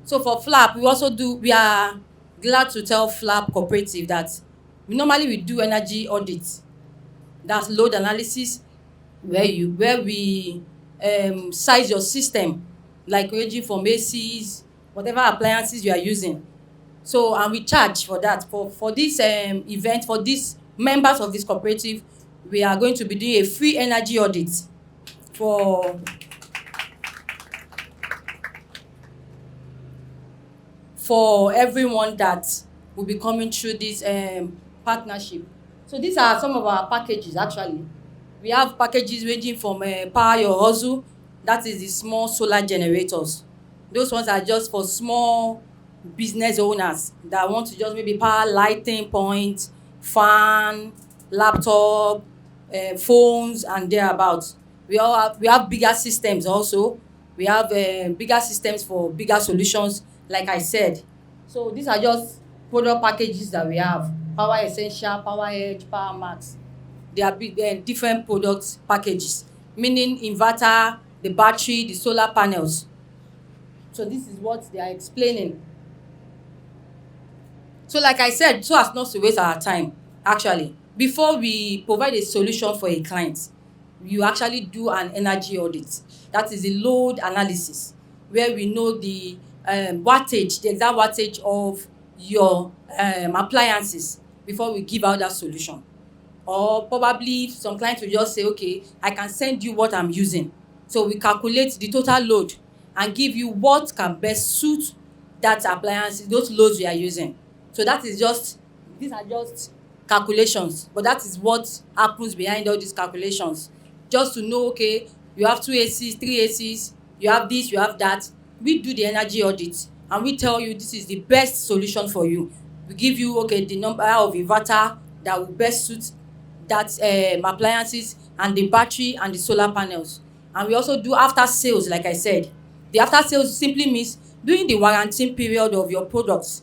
N: So for Flap, we are glad to tell Flap Cooperative that we do energy audits. That's load analysis, where we size your system, like ranging from ACs, whatever appliances you are using. So, and we charge for that. For this event, for these members of this cooperative, we are going to be doing a free energy audit for everyone that will be coming through this partnership. So these are some of our packages actually. We have packages ranging from Power Your Hustle, that is the small solar generators. Those ones are just for small business owners that want to just maybe power lighting point, fan, laptop, phones and thereabouts. We have bigger systems also. We have bigger systems for bigger solutions, like I said. So these are just product packages that we have. Power Essential, Power Edge, Power Max. They are different product packages, meaning inverter, the battery, the solar panels. So this is what they are explaining. So like I said, so as not to waste our time, actually, before we provide a solution for a client, you actually do an energy audit. That is a load analysis, where we know the wattage, the exact wattage of your appliances before we give out that solution. Or probably some clients will just say, okay, I can send you what I'm using. So we calculate the total load and give you what can best suit that appliance, those loads we are using. So these are just calculations, but that is what happens behind all these calculations. Just to know, okay, you have 2 ACs, 3 ACs, you have this, you have that. We do the energy audit and we tell you this is the best solution for you. We give you, okay, the number of inverter that will best suit that appliances, and the battery and the solar panels. And we also do after sales, like I said. The after sales simply means during the warranty period of your products,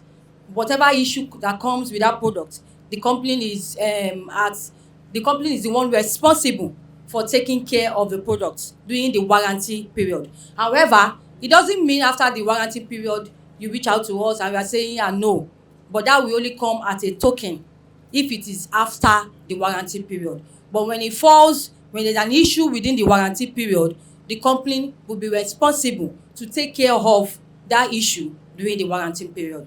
N: whatever issue that comes with that product, the company is the one responsible for taking care of the product during the warranty period. However, it doesn't mean after the warranty period you reach out to us and we are saying no, but that will only come at a token if it is after the warranty period. But when there's an issue within the warranty period, the company will be responsible to take care of that issue during the warranty period.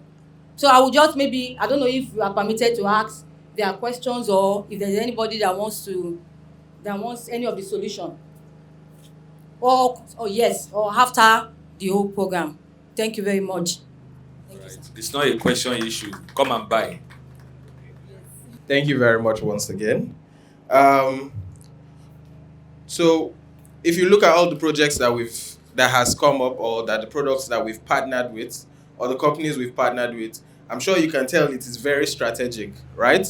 N: So I will just maybe, I don't know if you are permitted to ask their questions or if there's anybody that wants any of the solution. Or yes, or after the whole program. Thank you very much.
A: Right. It's not a question issue. Come and buy.
H: Thank you very much once again. So if you look at all the projects that has come up, or that the products that we've partnered with, or the companies we've partnered with, I'm sure you can tell it is very strategic, right?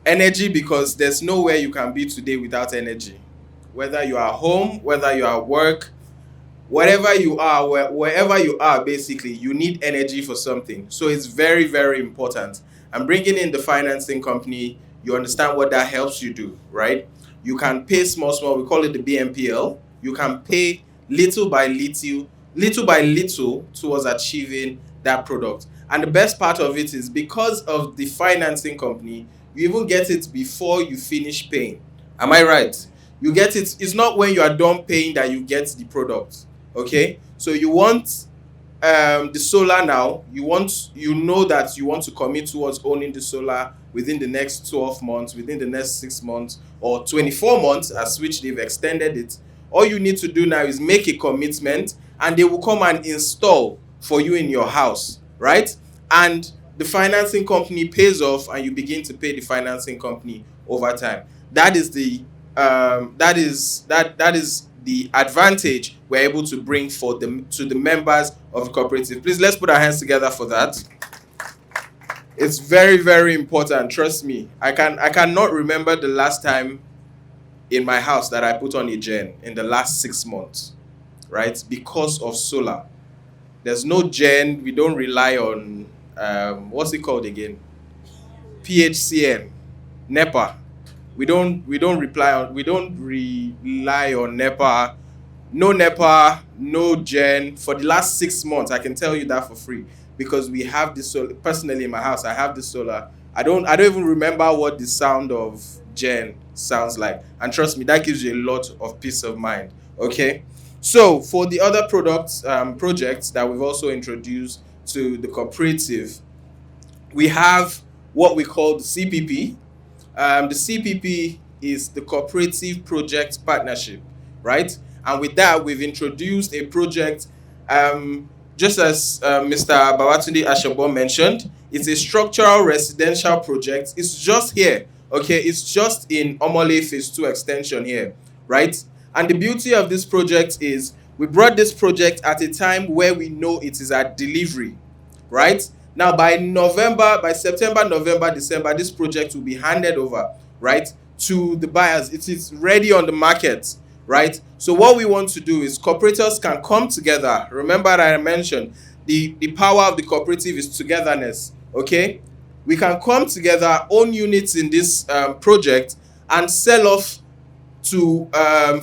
H: Energy, because there's nowhere you can be today without energy. Whether you are home, whether you are at work, wherever you are, basically, you need energy for something. So it's very, very important. And bringing in the financing company, you understand what that helps you do, right? You can pay small, we call it the BMPL. You can pay little by little towards achieving that product. And the best part of it is because of the financing company, you even get it before you finish paying. Am I right? You get it. It's not when you are done paying that you get the product. Okay? So you want the solar now. You know that you want to commit towards owning the solar within the next 12 months, within the next 6 months, or 24 months, as which they've extended it. All you need to do now is make a commitment, and they will come and install for you in your house, right? And the financing company pays off, and you begin to pay the financing company over time. That is the advantage we're able to bring to the members of the cooperative. Please, let's put our hands together for that. It's very, very important. Trust me. I cannot remember the last time in my house that I put on a gen in the last 6 months, right? Because of solar. There's no gen. We don't rely on what's it called again? PHCN, NEPA. We don't rely on NEPA. No NEPA, no gen. For the last 6 months, I can tell you that for free, because we have this solar. Personally, in my house, I have this solar. I don't even remember what the sound of gen sounds like. And trust me, that gives you a lot of peace of mind. Okay? So for the other projects that we've also introduced to the cooperative, we have what we call the CPP. The CPP is the Cooperative Project Partnership, right? And with that, we've introduced a project, just as Mr. Babatunde Ashabo mentioned. It's a structural residential project. It's just here, okay? It's just in Omole Phase 2 extension here, right? And the beauty of this project is we brought this project at a time where we know it is at delivery, right? Now, by September, November, December, this project will be handed over, right, to the buyers. It is ready on the market, right? So what we want to do is cooperators can come together. Remember that I mentioned the power of the cooperative is togetherness, okay? We can come together, own units in this project, and sell off to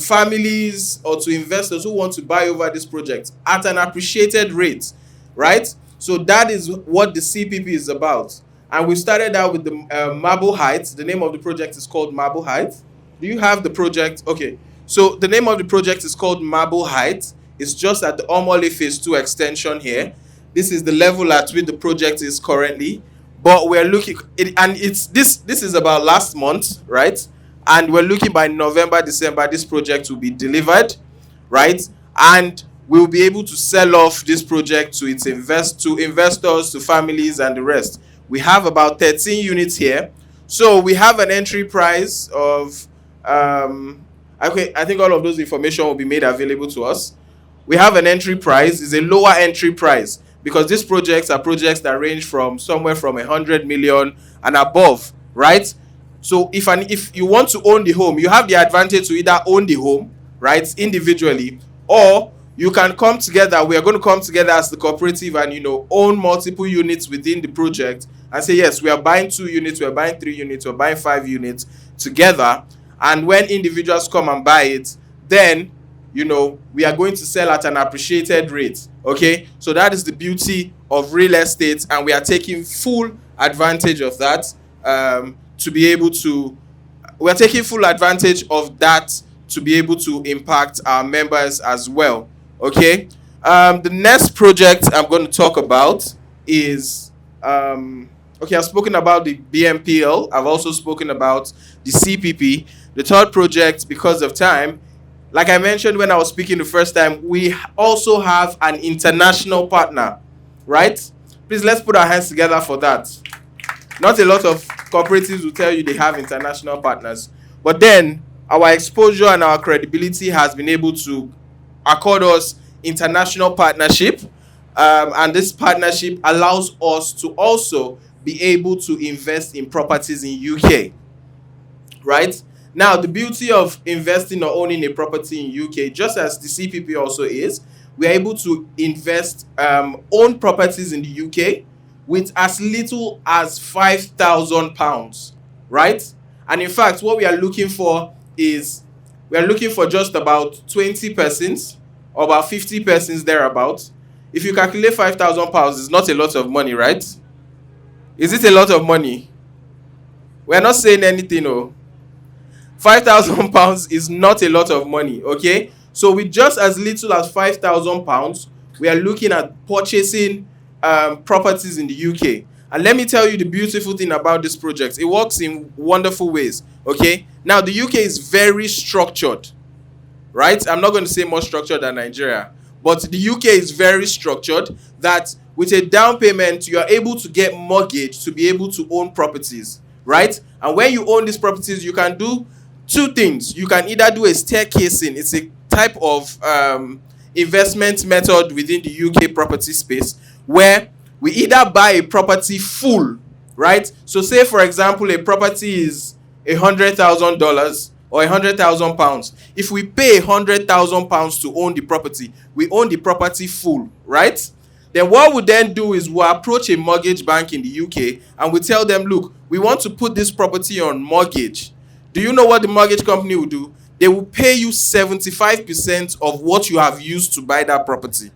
H: families or to investors who want to buy over this project at an appreciated rate, right? So that is what the CPP is about. And we started out with the Marble Heights. The name of the project is called Marble Heights. Do you have the project? Okay. So the name of the project is called Marble Heights. It's just at the Omole Phase 2 extension here. This is the level at which the project is currently. But we're looking, this is about last month, right? And we're looking by November, December, this project will be delivered, right? And we'll be able to sell off this project to investors, to families, and the rest. We have about 13 units here. So we have an entry price of, okay, I think all of those information will be made available to us. We have an entry price. It's a lower entry price because these projects are projects that range from somewhere from 100 million and above, right? So if you want to own the home, you have the advantage to either own the home, right, individually, or you can come together. We are going to come together as the cooperative and, own multiple units within the project and say, yes, we are buying 2 units, we are buying 3 units, we are buying 5 units together. And when individuals come and buy it, then we are going to sell at an appreciated rate. Okay, so that is the beauty of real estate, and we are taking full advantage of that. We are taking full advantage of that to be able to impact our members as well. Okay, the next project I'm going to talk about is I've spoken about the BMPL. I've also spoken about the CPP. The third project, because of time, like I mentioned when I was speaking the first time, we also have an international partner, right? Please, let's put our hands together for that. Not a lot of cooperatives will tell you they have international partners. But then, our exposure and our credibility has been able to accord us international partnership. And this partnership allows us to also be able to invest in properties in UK, right? Now, the beauty of investing or owning a property in UK, just as the CPP also is, we are able to invest, own properties in the UK with as little as £5,000, right? And in fact, what we are looking for is, we are looking for just about 20 persons, or about 50 persons thereabouts. If you calculate £5,000, it's not a lot of money, right? Is it a lot of money? We're not saying anything, no. £5,000 is not a lot of money, okay? So with just as little as £5,000, we are looking at purchasing properties in the UK. And let me tell you the beautiful thing about this project. It works in wonderful ways, okay? Now, the UK is very structured, right? I'm not going to say more structured than Nigeria, but the UK is very structured that with a down payment, you are able to get mortgage to be able to own properties, right? And when you own these properties, you can do two things. You can either do a staircasing. It's a type of investment method within the UK property space where we either buy a property full, right? So say, for example, a property is $100,000 or £100,000. If we pay £100,000 to own the property, we own the property full, right? Then what we then do is we'll approach a mortgage bank in the UK and we tell them, look, we want to put this property on mortgage. Do you know what the mortgage company will do? They will pay you 75% of what you have used to buy that property,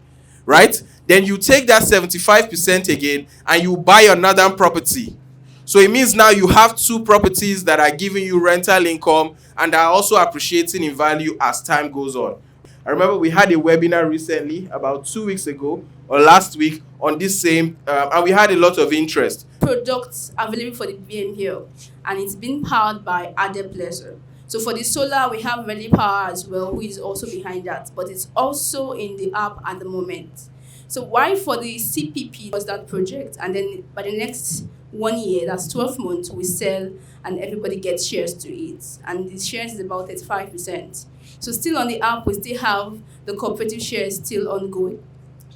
H: right? Then you take that 75% again and you buy another property. So it means now you have two properties that are giving you rental income and are also appreciating in value as time goes on. I remember we had a webinar recently, about 2 weeks ago or last week, on this same, and we had a lot of interest.
N: Products available for the BNPL, and it's been powered by Added Pleasure. So for the solar, we have Relive as well, who is also behind that, but it's also in the app at the moment. So why for the CPP was that project, and then by the next 1 year, that's 12 months, we sell and everybody gets shares to it, and the shares is about 35%. So still on the app, we still have the cooperative shares still ongoing.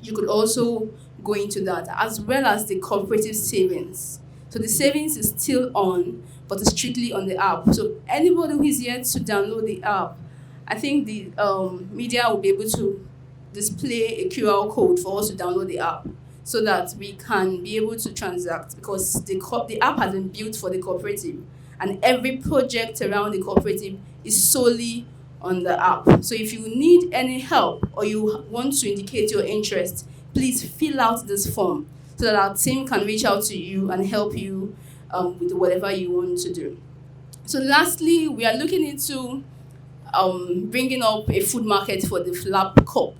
N: You could also go into that, as well as the cooperative savings. So the savings is still on, but it's strictly on the app. So anybody who is yet to download the app, I think the media will be able to display a QR code for us to download the app so that we can be able to transact, because the app has been built for the cooperative, and every project around the cooperative is solely on the app. So if you need any help or you want to indicate your interest, please fill out this form so that our team can reach out to you and help you with whatever you want to do. So lastly, we are looking into bringing up a food market for the FLAP Cup.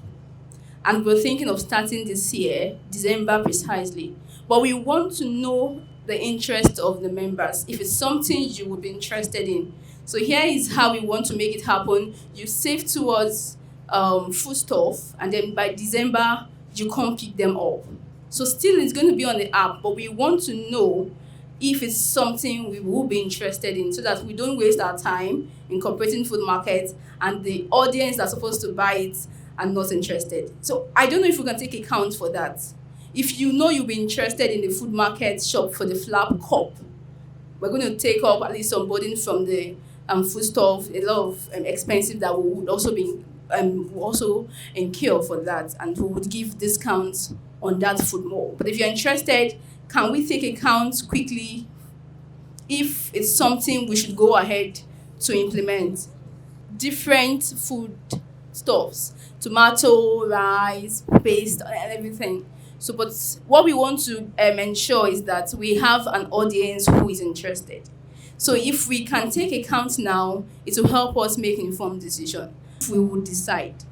N: And we're thinking of starting this year, December precisely. But we want to know the interest of the members, if it's something you would be interested in. So here is how we want to make it happen. You save towards foodstuff, and then by December, you come pick them up. So still it's going to be on the app, but we want to know if it's something we will be interested in, so that we don't waste our time incorporating food markets and the audience that's supposed to buy it are not interested. So I don't know if we can take account for that. If you know you'll be interested in the food market shop for the FLAP Cup, we're going to take up at least some burden from the foodstuff, a lot of expensive that we would also be also incur for that, and we would give discounts on that food more. But if you're interested, can we take account quickly if it's something we should go ahead to implement different food stuffs, tomato, rice, paste, and everything. So, but what we want to ensure is that we have an audience who is interested. So if we can take account now, it will help us make informed decision. If we would decide,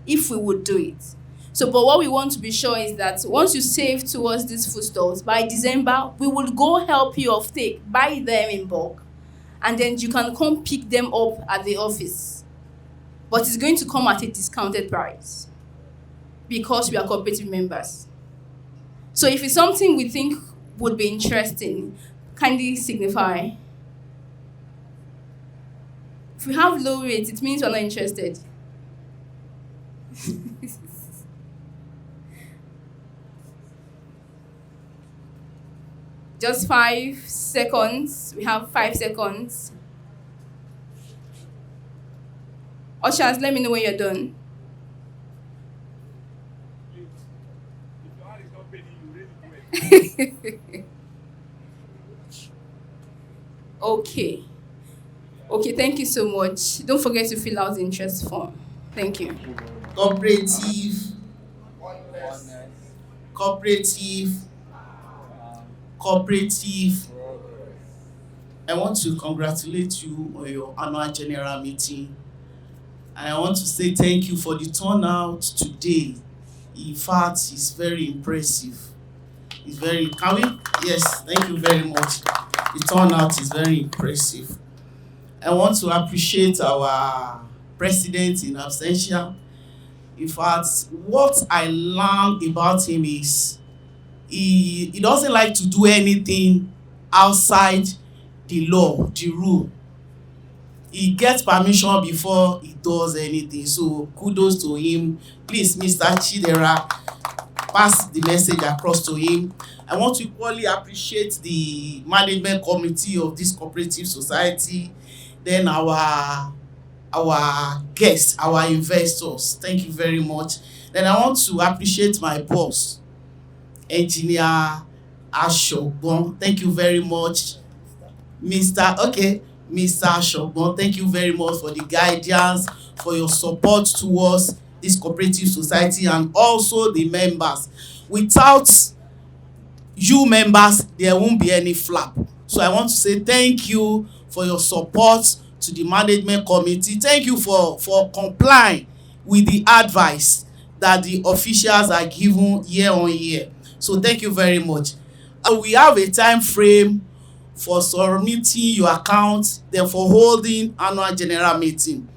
N: if we would do it. So, but what we want to be sure is that once you save towards these foodstuffs, by December, we will go help you offtake, buy them in bulk, and then you can come pick them up at the office. But it's going to come at a discounted price because we are cooperative members. So if it's something we think would be interesting, kindly signify. If we have low rates, it means we're not interested. Just 5 seconds. We have 5 seconds. Ushers, let me know when you're done. Okay. Okay, thank you so much. Don't forget to fill out the interest form. Thank you.
O: Cooperative, cooperative. I want to congratulate you on your annual general meeting. And I want to say thank you for the turnout today. In fact, it's very impressive. It's very, can we? Yes, thank you very much. The turnout is very impressive. I want to appreciate our president in absentia. In fact, what I learned about him is he doesn't like to do anything outside the law, the rule. He gets permission before he does anything. So kudos to him. Please, Mr. Chidera, pass the message across to him. I want to equally appreciate the management committee of this cooperative society, then our guests, our investors. Thank you very much. Then I want to appreciate my boss, Engineer Ashogbon. Thank you very much. Mr. Ashogbon, thank you very much for the guidance, for your support towards this cooperative society and also the members. Without you members, there won't be any flap. So I want to say thank you for your support to the management committee. Thank you for complying with the advice that the officials are given year on year. So thank you very much. We have a time frame for submitting your account, then for holding annual general meeting.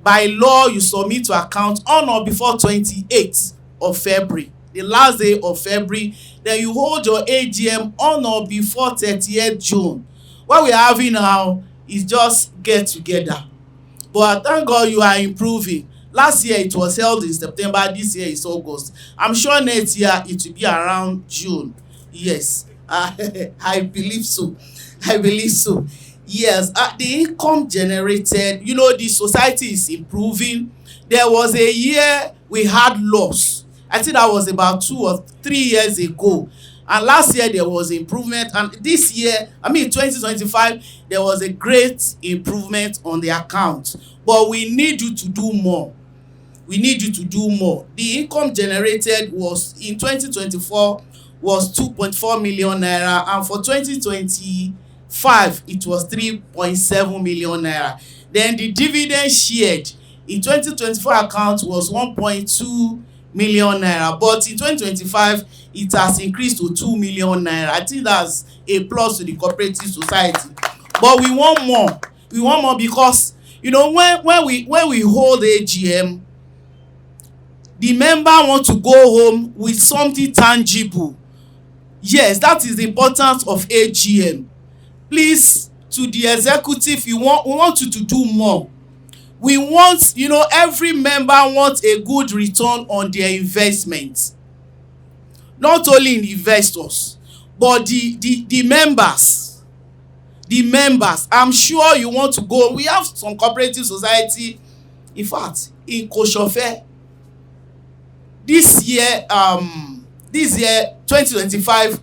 O: By law, you submit your account on or before 28th of February, the last day of February. Then you hold your AGM on or before 30th June. What we are having now is just get together. But thank God you are improving. Last year it was held in September, this year is August. I'm sure next year it will be around June. Yes, I believe so. I believe so. Yes, the income generated, you know, the society is improving. There was a year we had loss. I think that was about 2 or 3 years ago. And last year there was improvement. And this year, 2025, there was a great improvement on the account. But we need you to do more. We need you to do more. The income generated was in 2024 was 2.4 million naira, and for 2025 it was 3.7 million naira. Then the dividend shared in 2024 account was 1.2 million naira, but in 2025 it has increased to 2 million naira. I think that's a plus to the cooperative society. But we want more. We want more because, you know, when we hold AGM, the member want to go home with something tangible. Yes, that is the importance of AGM. Please, to the executive, we want you to do more. We want, you know, every member wants a good return on their investment. Not only in investors, but the members. The members. I'm sure you want to go. We have some cooperative society, in fact, in Koshofe. This year 2025,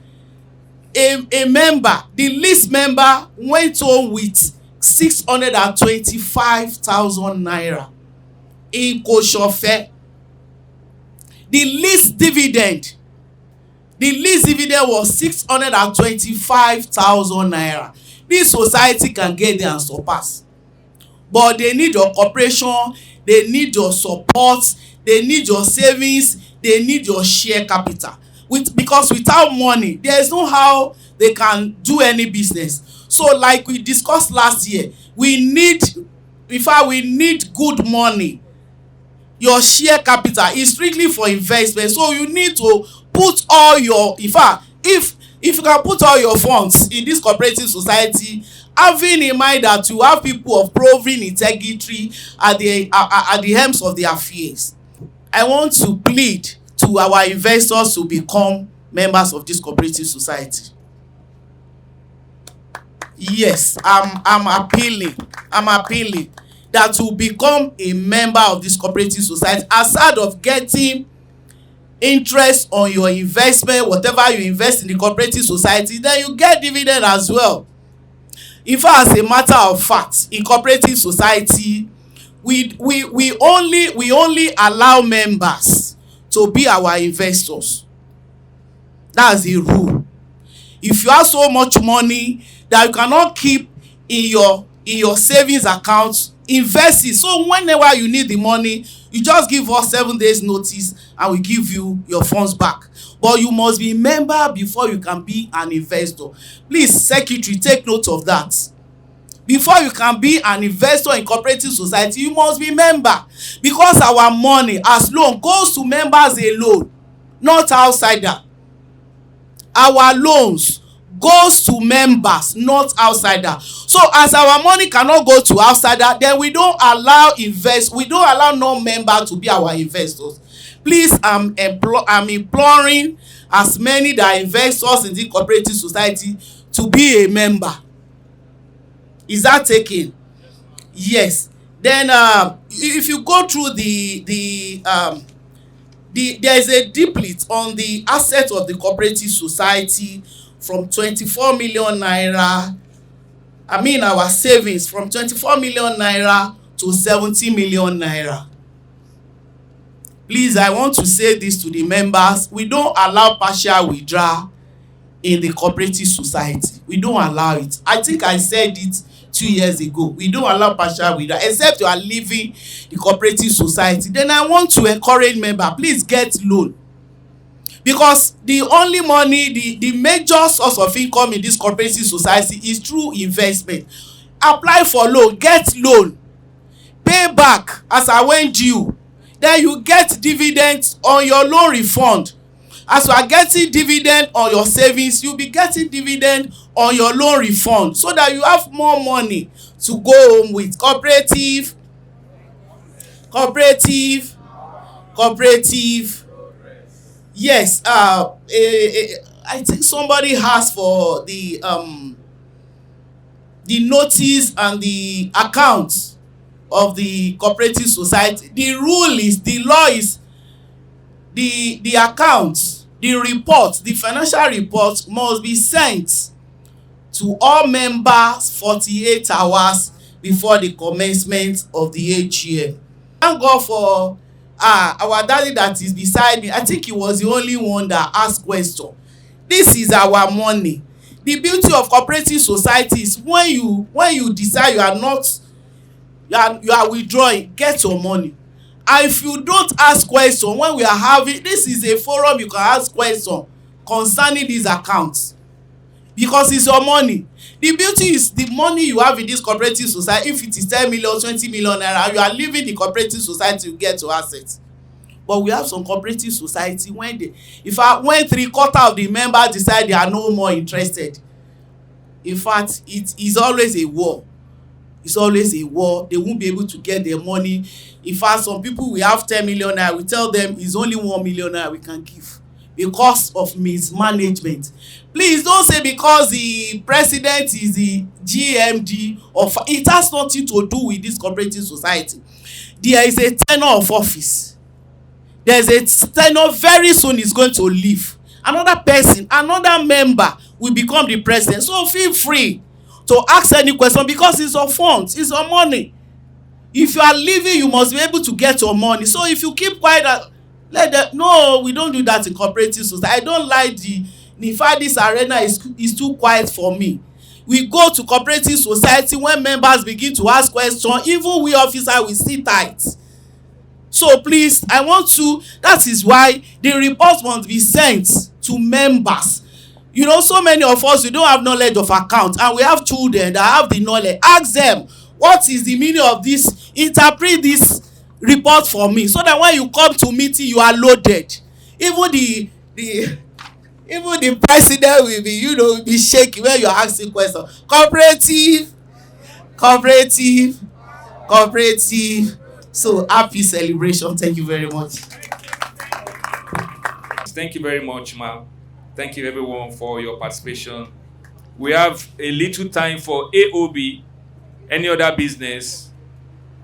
O: a member, the least member, went home with 625,000 naira in Koshofe. The least dividend was 625,000 naira. This society can get there and surpass, but they need your cooperation, they need your support, they need your savings, they need your share capital. Because without money, there is no how they can do any business. So like we discussed last year, we need good money. Your share capital is strictly for investment, so you need to put all your, if you can put all your funds in this cooperative society, having in mind that you have people of proven integrity at the helms of the affairs. I want to plead to our investors to become members of this cooperative society. Yes, I'm appealing that to become a member of this cooperative society, aside of getting interest on your investment, whatever you invest in the cooperative society, then you get dividend as well. In fact, as a matter of fact, in cooperative society, we only allow members to be our investors. That's the rule. If you have so much money that you cannot keep in your savings account, invest it. So whenever you need the money, you just give us 7 days notice and we give you your funds back. But you must be a member before you can be an investor. Please, secretary, take note of that. Before you can be an investor in cooperative society, you must be a member, because our money as loan goes to members alone, not outsider. Our loans goes to members, not outsider. So as our money cannot go to outsider, then we don't allow non-member to be our investors. Please, I'm imploring as many that are investors in the cooperative society to be a member. Is that taken? Yes. Then if you go through there is a deplet on the assets of the cooperative society from 24 million naira. Our savings from 24 million naira to 70 million naira. Please, I want to say this to the members. We don't allow partial withdrawal in the cooperative society. We don't allow it. I think I said it 2 years ago. We don't allow partial withdrawal except you are leaving the cooperative society. Then I want to encourage members, please get loan, because the only money, the major source of income in this cooperative society is through investment. Apply for loan, get loan, pay back as I went due, then you get dividends on your loan refund. As you are getting dividend on your savings, you'll be getting dividend on your loan refund, so that you have more money to go home with. Cooperative. Yes. I think somebody asked for the notice and the account of the cooperative society. The law is the account, the report, the financial report must be sent to all members 48 hours before the commencement of the AGM. Thank God for our daddy that is beside me. I think he was the only one that asked question. This is our money. The beauty of cooperative society is when you decide you are withdrawing, get your money. And if you don't ask question when we are having, this is a forum you can ask question concerning these accounts, because it's your money. The beauty is the money you have in this cooperative society, if it is 10 million, 20 million naira, you are leaving the cooperative society, you get to assets. But we have some cooperative society when 3/4 of the members decide they are no more interested. In fact, it is always a war. It's always a war. They won't be able to get their money. In fact, some people we have 10 million naira, we tell them it's only 1 million naira we can give because of mismanagement. Please don't say because the president is the GMD of it has nothing to do with this cooperative society. There is a tenure of office. There is a tenure very soon is going to leave. Another person, another member will become the president. So feel free to ask any question because it's your funds, it's your money. If you are leaving, you must be able to get your money. So if you keep quiet, let them. No, we don't do that in cooperative society. I don't like the fact this arena is too quiet for me. We go to cooperative society when members begin to ask questions, even we officers will sit tight. So please, I want to, that is why the report must be sent to members. You know, so many of us, we don't have knowledge of account, and we have children that have the knowledge. Ask them, what is the meaning of this? Interpret this report for me, so that when you come to meeting, you are loaded. Even the president will be, you know, be shaking when you are asking questions. Cooperative. So happy celebration. Thank you very much.
A: Thank you very much, ma'am. Thank you everyone for your participation. We have a little time for AOB, any other business,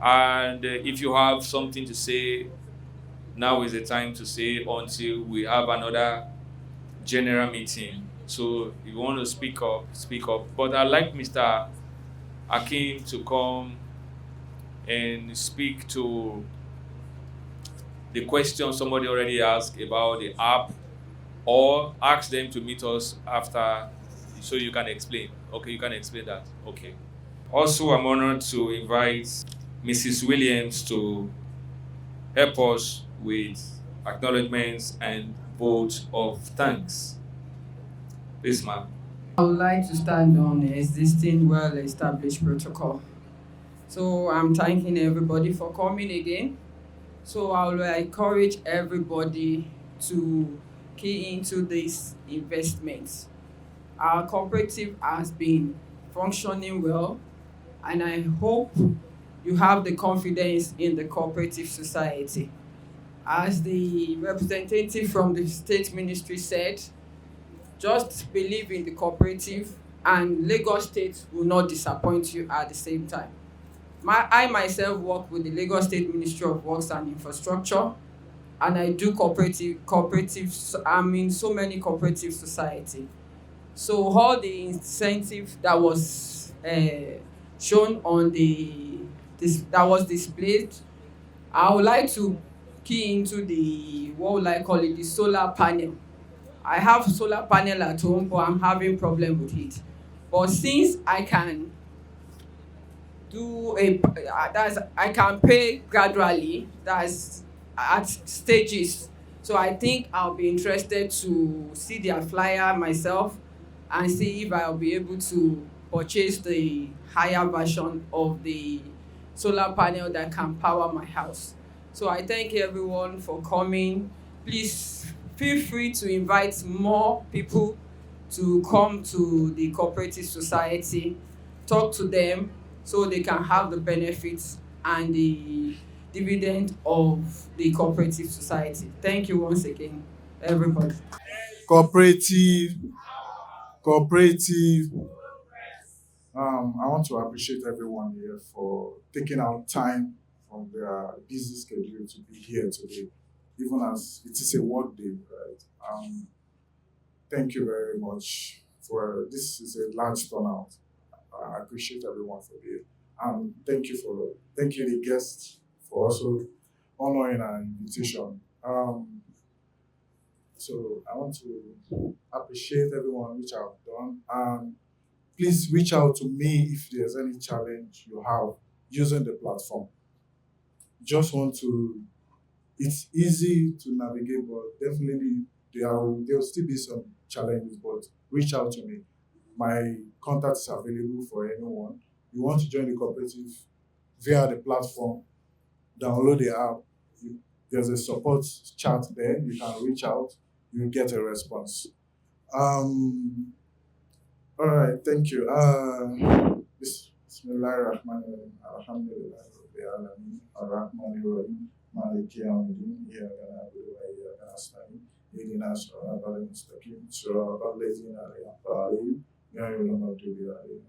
A: and if you have something to say, now is the time to say until we have another general meeting. So if you want to speak up, speak up. But I'd like Mr. Akin to come and speak to the question somebody already asked about the app, or ask them to meet us after so you can explain. Okay, you can explain that. Okay. Also, I'm honored to invite Mrs. Williams to help us with acknowledgements and votes of thanks. Please, ma'am.
B: I would like to stand on existing well-established protocol. So I'm thanking everybody for coming again. So I will encourage everybody to key into this investment. Our cooperative has been functioning well, and I hope you have the confidence in the cooperative society. As the representative from the state ministry said, just believe in the cooperative and Lagos State will not disappoint you at the same time. I myself work with the Lagos State Ministry of Works and Infrastructure, and I do I'm in so many cooperative society. So all the incentive that was shown on that was displayed, I would like to key into what would I call it, the solar panel. I have solar panel at home, but I'm having problem with it. But since I can I can pay gradually, that's at stages. So I think I'll be interested to see their flyer myself and see if I'll be able to purchase the higher version of the solar panel that can power my house. So I thank everyone for coming. Please feel free to invite more people to come to the cooperative society, talk to them so they can have the benefits and the dividend of the cooperative society. Thank you once again, everybody.
P: Cooperative. I want to appreciate everyone here for taking out time from their busy schedule to be here today, even as it is a work day, right? Thank you very much for this. Is a large turnout. I appreciate everyone for being. Thank you the guests for also honoring our invitation. So I want to appreciate everyone which I've done. Please reach out to me if there's any challenge you have using the platform. It's easy to navigate, but definitely there'll still be some challenges, but reach out to me. My contact is available for anyone. You want to join the cooperative via the platform, download the app. There's a support chat there. You can reach out. You'll get a response. All right, thank you. Bismillahirrahmanirrahim. Alhamdulillah Rabbil Alamin. Ar-Rahmanir-Rahim. Maliki Yawmiddin. Iyyaka na'budu wa iyyaka nasta'in. Ihdina as-siratal mustaqim. Siratal ladzina an'amta 'alaihim ghayril maghdubi 'alaihim.